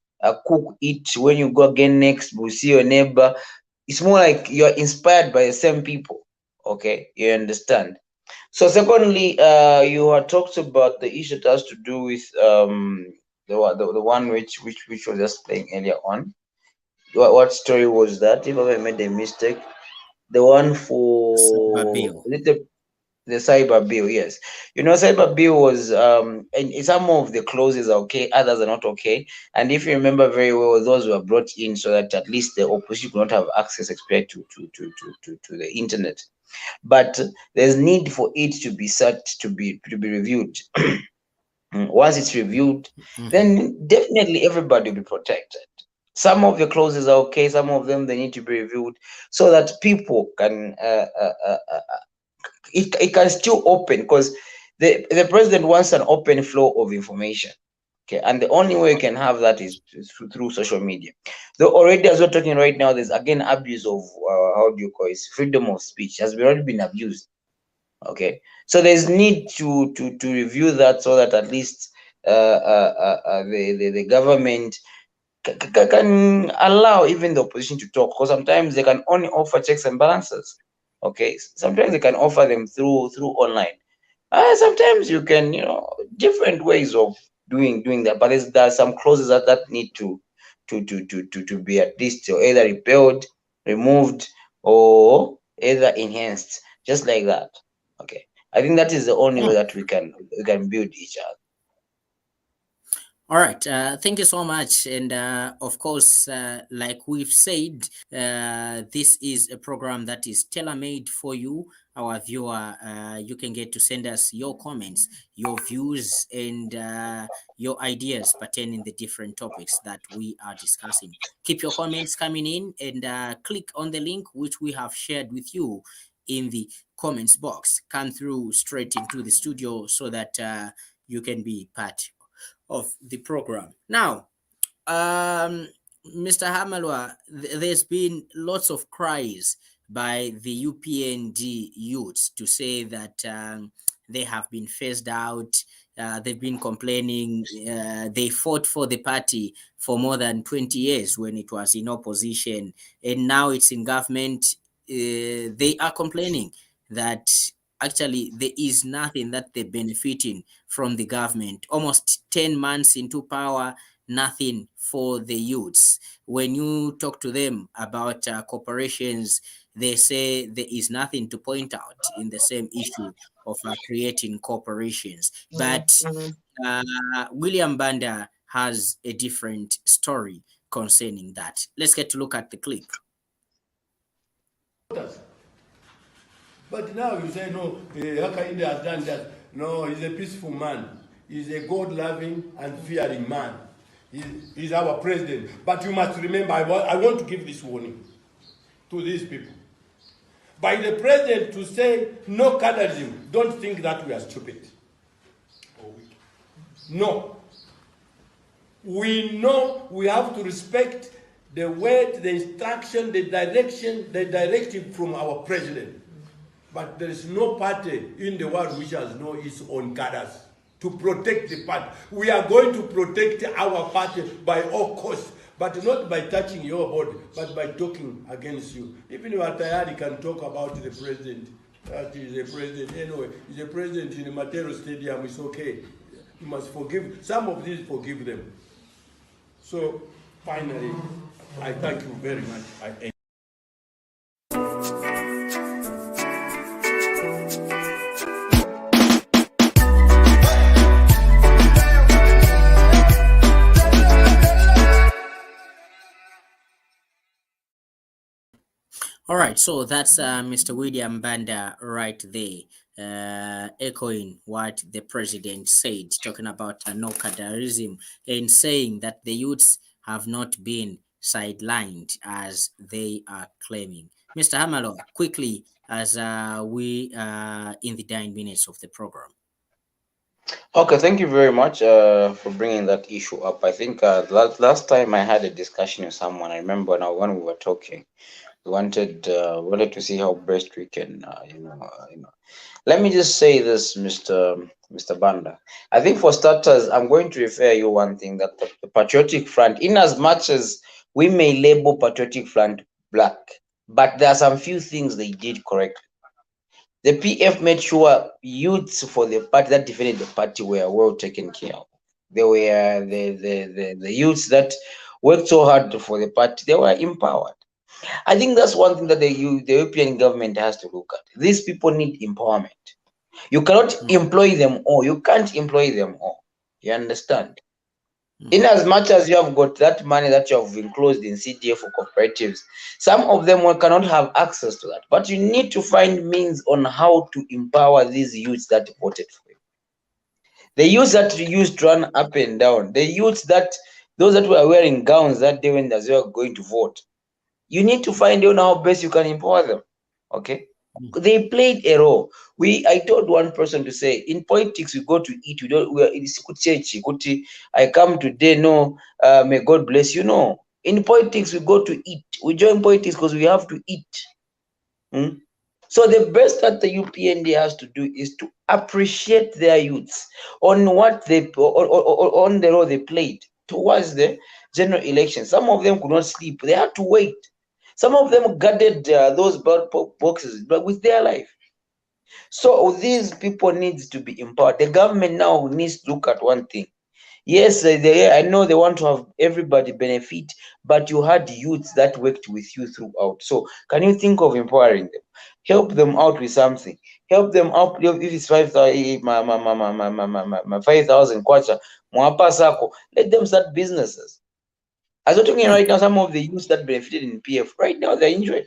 cook, eat. When you go again next, we'll see your neighbor. It's more like you're inspired by the same people. Okay, you understand? So secondly, you had talked about the issue that has to do with the one which was just playing earlier on. What story was that? If I made a mistake, the one for the cyber bill, yes. Cyber bill was and some of the clauses are okay, others are not okay. And if you remember very well, those were brought in so that at least the opposition could not have access, especially to the internet. But there's need for it to be set to be reviewed. Once it's reviewed, then definitely everybody will be protected. Some of the clauses are okay, some of them they need to be reviewed so that people can it can still open, because the president wants an open flow of information. Okay, and the only way you can have that is through social media. Though already, as we're talking right now, there's again abuse of how do you call it? Freedom of speech has already been abused. Okay, so there's need to review that so that at least the government can allow even the opposition to talk, because sometimes they can only offer checks and balances. Okay, sometimes they can offer them through online. Sometimes you can, different ways of doing that, but there's some clauses that need to be at least either repealed, removed, or either enhanced, just like that. Okay, I think that is the only way that we can build each other. All right. Thank you so much. And of course, like we've said, this is a program that is tailor-made for you, our viewer. You can get to send us your comments, your views, and your ideas pertaining the different topics that we are discussing. Keep your comments coming in and click on the link which we have shared with you in the comments box. Come through straight into the studio so that you can be part of the program. Now, Mr. Hamalwa, there's been lots of cries by the UPND youths to say that they have been phased out. They've been complaining. They fought for the party for more than 20 years when it was in opposition, and now it's in government. They are complaining that actually there is nothing that they're benefiting from the government. Almost 10 months into power, nothing for the youths. When you talk to them about corporations, they say there is nothing to point out in the same issue of creating corporations. But William Banda has a different story concerning that. Let's get to look at the clip. But now you say, no, Hakainde has done that. No, he's a peaceful man. He's a God-loving and fearing man. He's our president. But you must remember, I want to give this warning to these people. By the president to say no cannibalism, don't think that we are stupid. No. We know we have to respect the word, the instruction, the direction, the directive from our president. But there is no party in the world which has no its own colors to protect the party. We are going to protect our party by all costs, but not by touching your body, but by talking against you. Even if Atayari can talk about the president, that is a president anyway, he's a president in the Matero Stadium, it's okay. You must forgive, some of these forgive them. So finally, I thank you very much. All right, so that's Mr. William Banda right there, echoing what the president said, talking about no cadarism and saying that the youths have not been sidelined as they are claiming. Mr. Hamalo, quickly, as we are in the 9 minutes of the program. Okay, thank you very much for bringing that issue up. I think last time I had a discussion with someone, I remember now when we were talking, we wanted to see how best we can, Let me just say this, Mr. Banda. I think for starters, I'm going to refer you one thing, that the Patriotic Front, in as much as we may label Patriotic Front black, but there are some few things they did correctly. The PF made sure youths for the party that defended the party were well taken care of. They were the youths that worked so hard for the party, they were empowered. I think that's one thing that the European government has to look at. These people need empowerment. You cannot employ them all. You can't employ them all. You understand? In as much as you have got that money that you have enclosed in CDF for cooperatives, some of them cannot have access to that. But you need to find means on how to empower these youths that voted for you. The youths that used to run up and down, the youths those that were wearing gowns that day when they were going to vote. You need to find out how best you can empower them. Okay? They played a role. I told one person to say, in politics we go to eat. I come today, no, may God bless you. No. In politics we go to eat. We join politics because we have to eat. So the best that the UPND has to do is to appreciate their youths on what they on the role they played towards the general election. Some of them could not sleep; they had to wait. Some of them guarded those ballot boxes, but with their life. So these people needs to be empowered. The government now needs to look at one thing. Yes, I know they want to have everybody benefit, but you had youths that worked with you throughout. So can you think of empowering them? Help them out with something. Help them out if it's 5,000, 5,000 kwacha, mwapa sako. Let them start businesses. As we're talking right now, some of the youths that benefited in PF right now they're enjoying.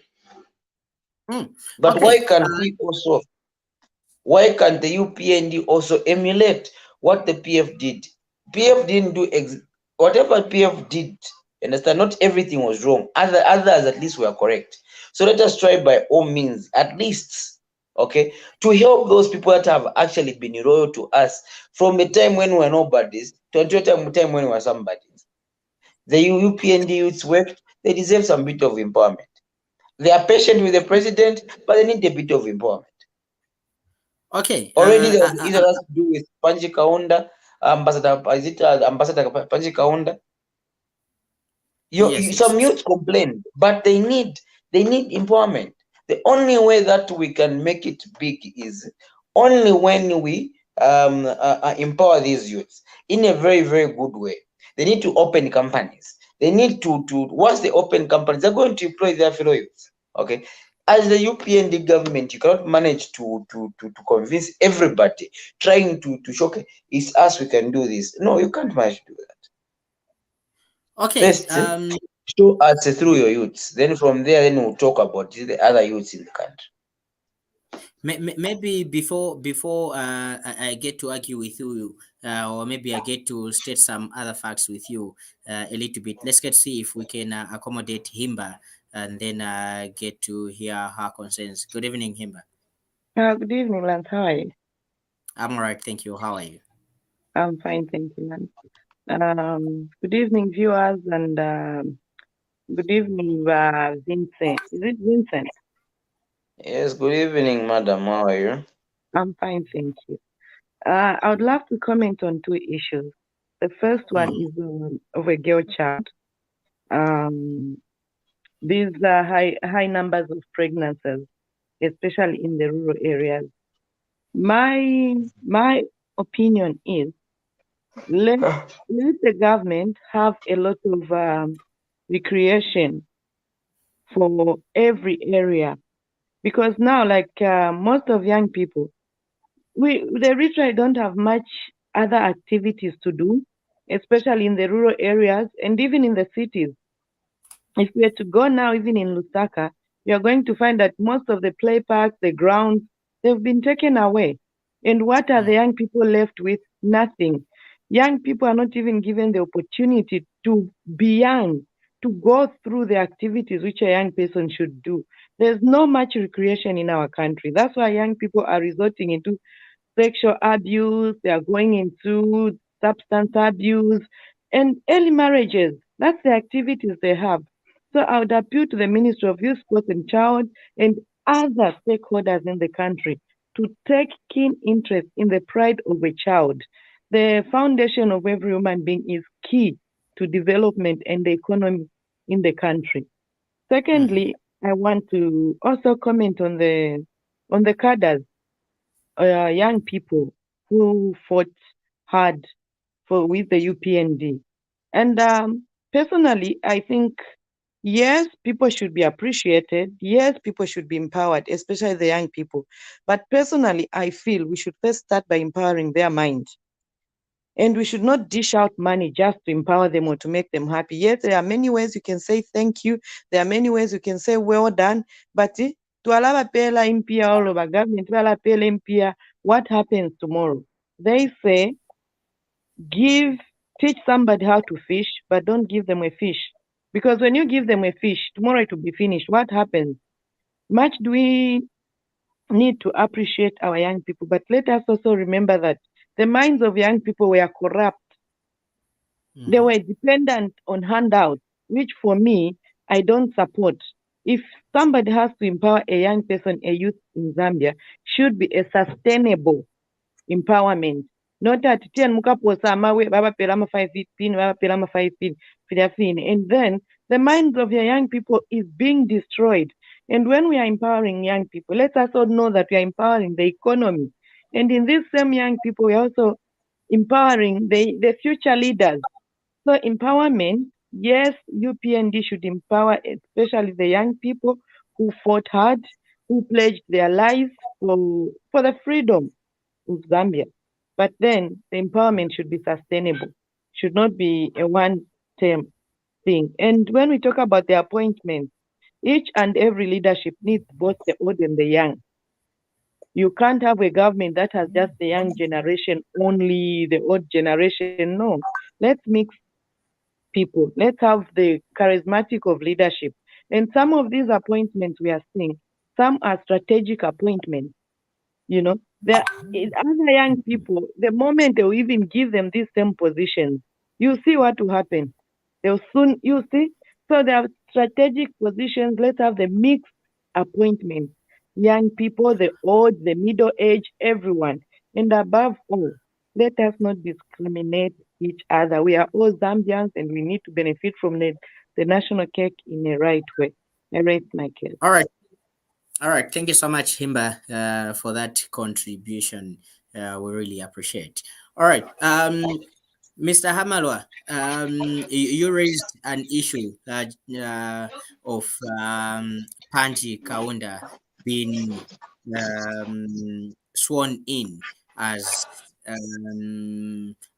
But Okay. why can't we also? Why can't the UPND also emulate what the PF did? PF didn't do whatever PF did. Understand? Not everything was wrong. Others at least were correct. So let us try by all means, at least, okay, to help those people that have actually been loyal to us from a time when we were nobodies to a time when we were somebodies. The UPND youths worked. They deserve some bit of empowerment. They are patient with the president, but they need a bit of empowerment. Okay. Already there was either has to do with Panji Kaunda, Ambassador Panji Kaunda. Some youth complain, but they need empowerment. The only way that we can make it big is only when we empower these youths in a very, very good way. They need to open companies. They need to once they open companies, they're going to employ their fellow youths. Okay. As the UPND government, you cannot manage to convince everybody trying to show, okay, it's us, we can do this. No, you can't manage to do that. Okay. First, show us through your youths. Then from there, then we'll talk about the other youths in the country. Maybe before I get to argue with you, or maybe I get to state some other facts with you a little bit. Let's see if we can accommodate Himba and then get to hear her concerns. Good evening, Himba. Good evening, Lance. How are you? I'm all right, thank you. How are you? I'm fine, thank you, Lance. Good evening, viewers, and good evening, Vincent. Is it Vincent? Yes, good evening, madam. How are you? I'm fine, thank you. I would love to comment on two issues. The first one is of a girl child. These high numbers of pregnancies, especially in the rural areas. My opinion is let the government have a lot of recreation for every area, because now, like most of young people, they literally don't have much other activities to do, especially in the rural areas and even in the cities. If we are to go now, even in Lusaka, you are going to find that most of the play parks, the grounds, they've been taken away. And what are the young people left with? Nothing. Young people are not even given the opportunity to be young, to go through the activities which a young person should do. There's no much recreation in our country. That's why young people are resorting into sexual abuse, they are going into substance abuse, and early marriages. That's the activities they have. So I would appeal to the Ministry of Youth, Sports and Child and other stakeholders in the country to take keen interest in the pride of a child. The foundation of every human being is key to development and the economy in the country. Secondly, I want to also comment on the cadres, young people who fought hard with the UPND. And personally, I think, yes, people should be appreciated. Yes, people should be empowered, especially the young people. But personally, I feel we should first start by empowering their mind. And we should not dish out money just to empower them or to make them happy. Yes, there are many ways you can say thank you. There are many ways you can say well done. But to allow pela impia all over government, pela impia, what happens tomorrow? They say, teach somebody how to fish, but don't give them a fish. Because when you give them a fish, tomorrow it will be finished. What happens? Much do we need to appreciate our young people, but let us also remember that the minds of young people were corrupt. They were dependent on handouts, which for me, I don't support. if somebody has to empower a young person, a youth in Zambia, should be a sustainable empowerment. Not that 10 mukaposa amawe baba pelama 515 baba pelama 515 and then the minds of your young people is being destroyed. And when we are empowering young people, let us all know that we are empowering the economy. And in these same young people, we are also empowering the future leaders. So empowerment, yes, UPND should empower especially the young people who fought hard, who pledged their lives for the freedom of Zambia. But then the empowerment should be sustainable, should not be a one-term thing. And when we talk about the appointments, each and every leadership needs both the old and the young. You can't have a government that has just the young generation, only the old generation. No, let's mix people. Let's have the charismatic of leadership. And some of these appointments we are seeing, some are strategic appointments. You know, there is other young people, the moment they will even give them these same positions, you see what will happen. They'll soon, you see. So there are strategic positions. Let's have the mixed appointments. Young people, the old, the middle age, everyone. And above all, let us not discriminate each other. We are all Zambians and we need to benefit from the national cake in a right way. I raise my case. All right. All right. Thank you so much, Himba, for that contribution. We really appreciate. All right. Mr. Hamalwa, you raised an issue of Panji Kaunda being sworn in as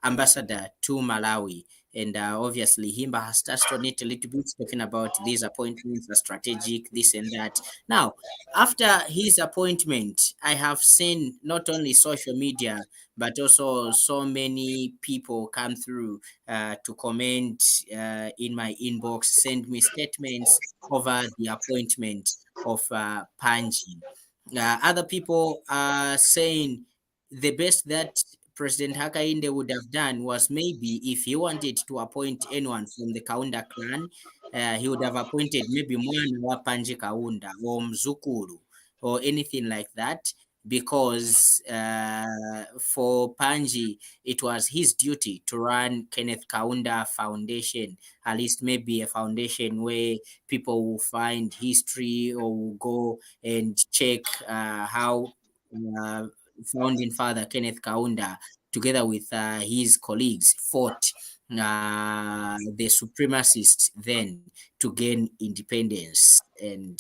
ambassador to Malawi. And obviously, Himba has touched on it a little bit, talking about these appointments are strategic, this and that. Now, after his appointment, I have seen not only social media, but also so many people come through to comment in my inbox, send me statements over the appointment of Panji. Other people are saying the best that President Hakainde would have done was maybe if he wanted to appoint anyone from the Kaunda clan, he would have appointed maybe Mwana wa Panji Kaunda or Mzukuru or anything like that, because for Panji, it was his duty to run Kenneth Kaunda Foundation, at least maybe a foundation where people will find history or will go and check how founding father Kenneth Kaunda, together with his colleagues, fought the supremacists then to gain independence. And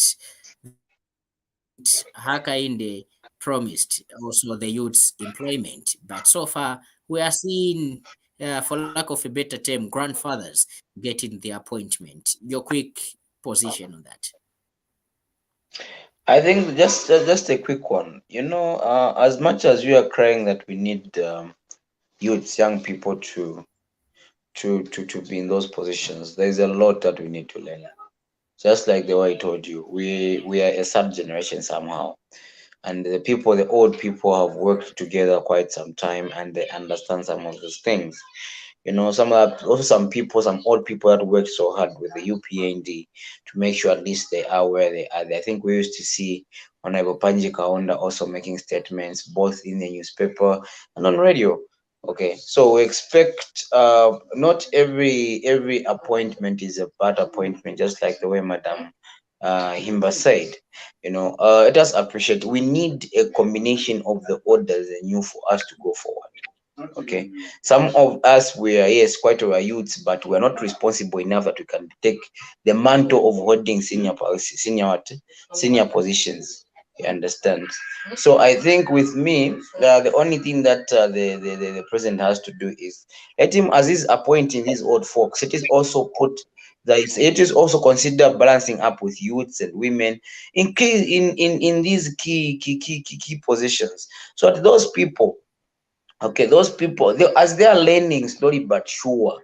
Hakainde promised also the youths employment, but so far we are seeing, for lack of a better term, grandfathers getting the appointment. Your quick position on that? I think just a quick one. As much as we are crying that we need youths, young people to be in those positions, there is a lot that we need to learn. Just like the way I told you, we are a sub generation somehow, and the old people have worked together quite some time, and they understand some of those things. Some people, some old people that work so hard with the UPND to make sure at least they are where they are. I think we used to see Honorable Panji Kaunda also making statements both in the newspaper and on radio. Okay, so we expect not every appointment is a bad appointment, just like the way Madam Himba said. Let us appreciate. We need a combination of the old and the new for us to go forward. Okay, some of us, we are, yes, quite our youths, but we are not responsible enough that we can take the mantle of holding senior policy, senior positions. You understand? So I think with me, the only thing that the president has to do is let him, as he's appointing these old folks, it is also it is also consider balancing up with youths and women in these key positions, so that those people, okay, those people, as they are learning slowly but sure,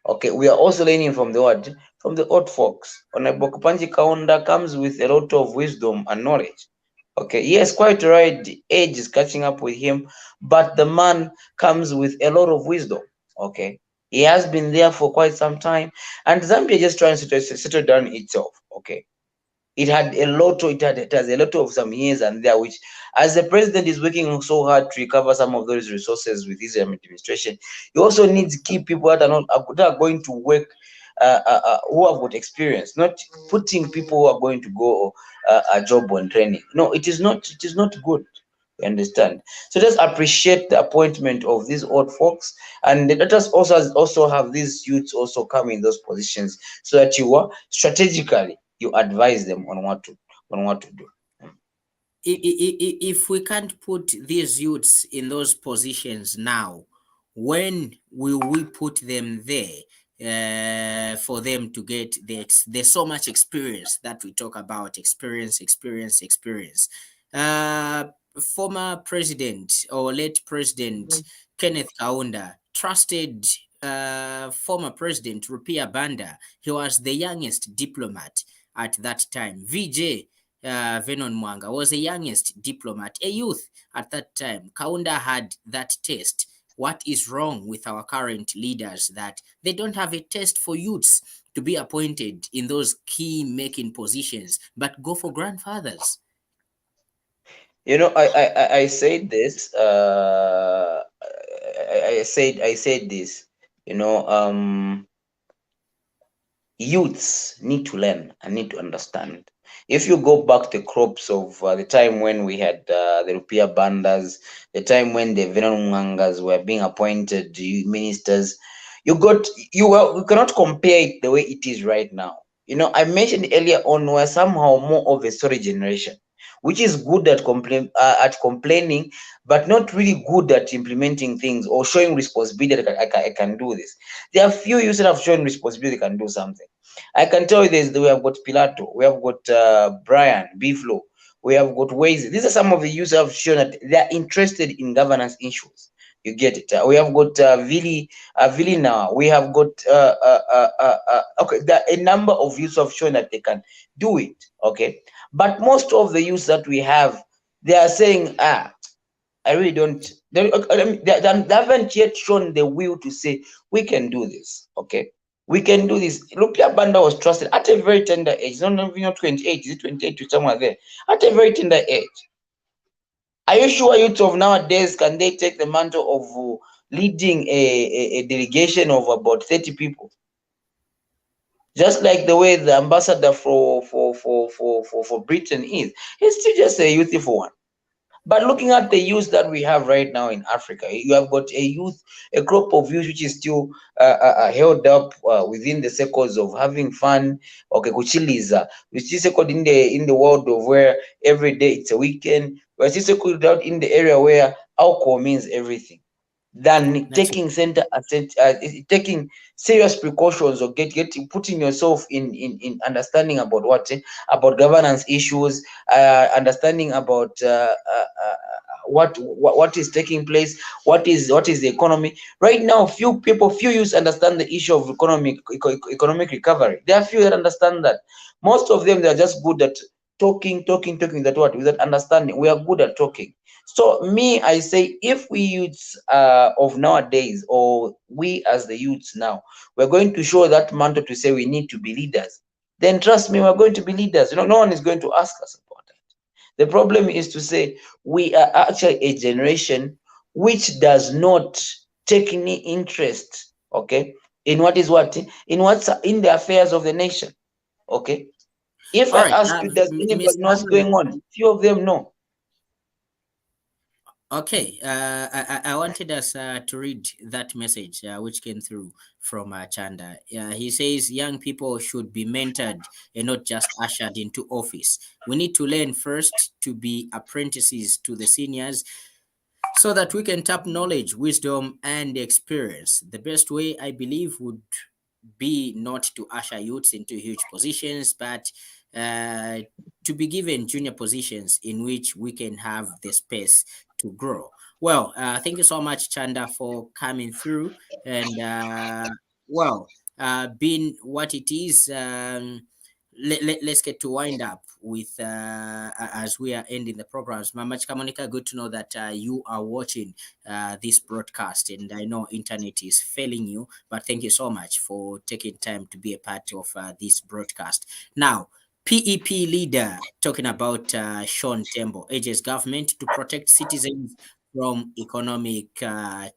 okay, we are also learning from the old folks. Honorable Panji Kaunda comes with a lot of wisdom and knowledge. Okay, yes, quite right, the age is catching up with him, but the man comes with a lot of wisdom. Okay, he has been there for quite some time, and Zambia just trying to settle down itself. Okay, It has a lot of some years and there, which as the president is working so hard to recover some of those resources with his administration, he also needs key people that are going to work, who have got experience, not putting people who are going to go a job on training. No, it is not good. You understand? So just appreciate the appointment of these old folks, and let us also have these youths also come in those positions, so that you are strategically you advise them on what to do. If we can't put these youths in those positions now, when will we put them there for them to get there's so much experience that we talk about, experience. Uh, Former president or late president Kenneth Kaunda trusted former president Rupia Banda. He was the youngest diplomat at that time. VJ Venon Mwanga was the youngest diplomat, a youth at that time. Kaunda had that taste. What is wrong with our current leaders that they don't have a taste for youths to be appointed in those key making positions, but go for grandfathers? You know, I said this. I said this. You know, youths need to learn and need to understand. If you go back the crops of the time when we had the Rupia Bandas, the time when the Venom Mwangas were being appointed ministers, you cannot compare it the way it is right now. You know, I mentioned earlier on, we're somehow more of a story generation, which is good at complaining, but not really good at implementing things or showing responsibility. I can do this. There are few youths that have shown responsibility, can do something. I can tell you this: we have got Pilato, we have got Brian Biflo, we have got Waze. These are some of the youths that have shown that they are interested in governance issues. You get it. We have got Vili now. We have got okay. There are a number of youths have shown that they can do it. Okay, but most of the youths that we have, they are saying, I really don't. They haven't yet shown the will to say we can do this. Okay, we can do this. Lupia Banda was trusted at a very tender age. Not even 28. Is it 28 to somewhere there? At a very tender age. Are you sure youth of nowadays can they take the mantle of leading a delegation of about 30 people? Just like the way the ambassador for Britain is, he's still just a youthful one. But looking at the youth that we have right now in Africa, you have got a crop of youth which is still held up within the circles of having fun. Okay, kuchiliza, which is circled in the world of where every day it's a weekend. We're still circled out in the area where alcohol means everything. Than taking taking serious precautions or putting yourself in understanding about about governance issues, understanding about what is taking place, what is the economy right now. Few youths understand the issue of economic recovery. There are few that understand that. Most of them, they are just good at talking that without understanding. We are good at talking. So me, I say, if we youths of nowadays, or we as the youths now, we're going to show that mantle to say we need to be leaders, then trust me, we're going to be leaders. You know, no one is going to ask us about that. The problem is to say we are actually a generation which does not take any interest, okay, in what's in the affairs of the nation. Okay. If I ask you, does anybody know what's going on? Few of them know. Okay, I wanted us to read that message which came through from Chanda. He says young people should be mentored and not just ushered into office. We need to learn first to be apprentices to the seniors so that we can tap knowledge, wisdom, and experience. The best way, I believe, would be not to usher youths into huge positions, but to be given junior positions in which we can have the space to grow. Well, thank you so much, Chanda, for coming through. And being what it is, let's get to wind up with as we are ending the programs. Mama Chikamonika, good to know that you are watching this broadcast, and I know internet is failing you, but thank you so much for taking time to be a part of this broadcast. Now, PEP leader talking about Sean Tembo urges government to protect citizens from economic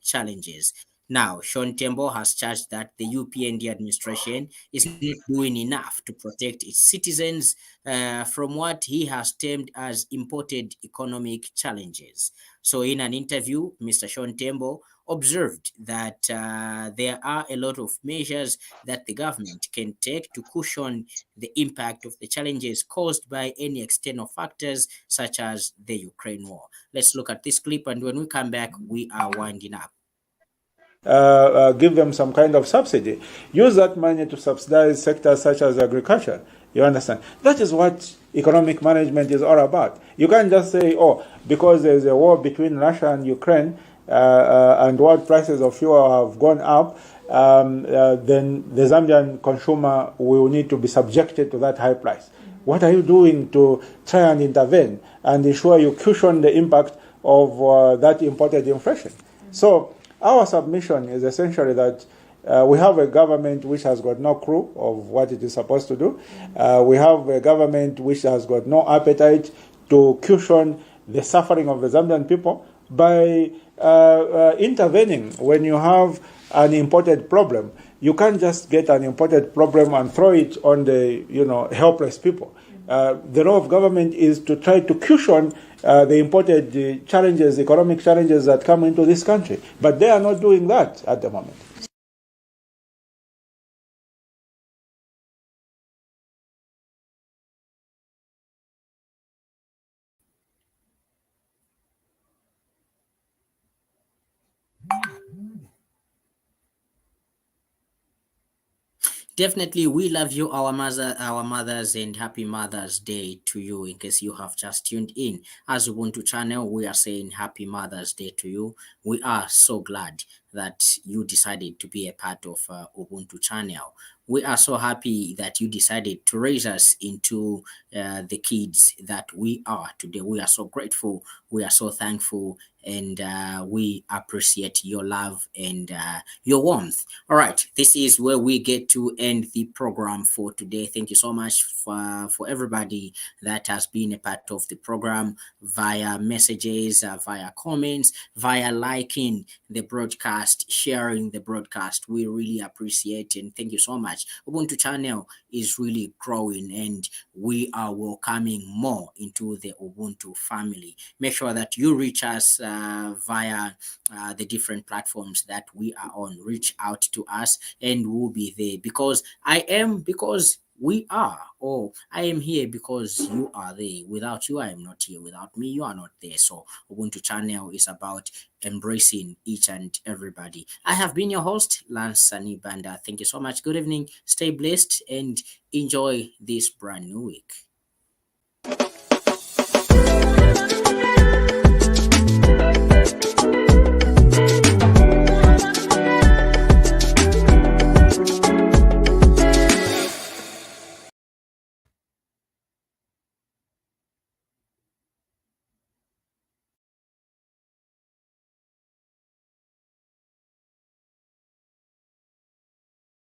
challenges. Now, Sean Tembo has charged that the UPND administration is not doing enough to protect its citizens from what he has termed as imported economic challenges. So, in an interview, Mr. Sean Tembo observed that there are a lot of measures that the government can take to cushion the impact of the challenges caused by any external factors such as the Ukraine war. Let's look at this clip, and when we come back, we are winding up. Give them some kind of subsidy. Use that money to subsidize sectors such as agriculture. You understand? That is what economic management is all about. You can't just say, oh, because there's a war between Russia and Ukraine and world prices of fuel have gone up, then the Zambian consumer will need to be subjected to that high price. What are you doing to try and intervene and ensure you cushion the impact of that imported inflation? So our submission is essentially that we have a government which has got no clue of what it is supposed to do. We have a government which has got no appetite to cushion the suffering of the Zambian people by intervening when you have an imported problem. You can't just get an imported problem and throw it on the helpless people. The role of government is to try to cushion the imported challenges, economic challenges that come into this country. But they are not doing that at the moment. Definitely, we love you, our mothers, and happy Mother's Day to you. In case you have just tuned in, as Ubuntu channel, we are saying happy Mother's Day to you. We are so glad that you decided to be a part of Ubuntu channel. We are so happy that you decided to raise us into the kids that we are today. We are so grateful. We are so thankful, and we appreciate your love and your warmth. All right, this is where we get to end the program for today. Thank you so much for everybody that has been a part of the program via messages, via comments, via liking the broadcast, sharing the broadcast. We really appreciate it, and thank you so much. Ubuntu channel is really growing, and we are welcoming more into the Ubuntu family. Make sure that you reach us via the different platforms that we are on. Reach out to us, and we'll be there, because we are, or I am here because you are there. Without you, I am not here. Without me, you are not there. So Ubuntu channel is about embracing each and everybody. I have been your host, Sannie Banda. Thank you so much. Good evening. Stay blessed and enjoy this brand new week.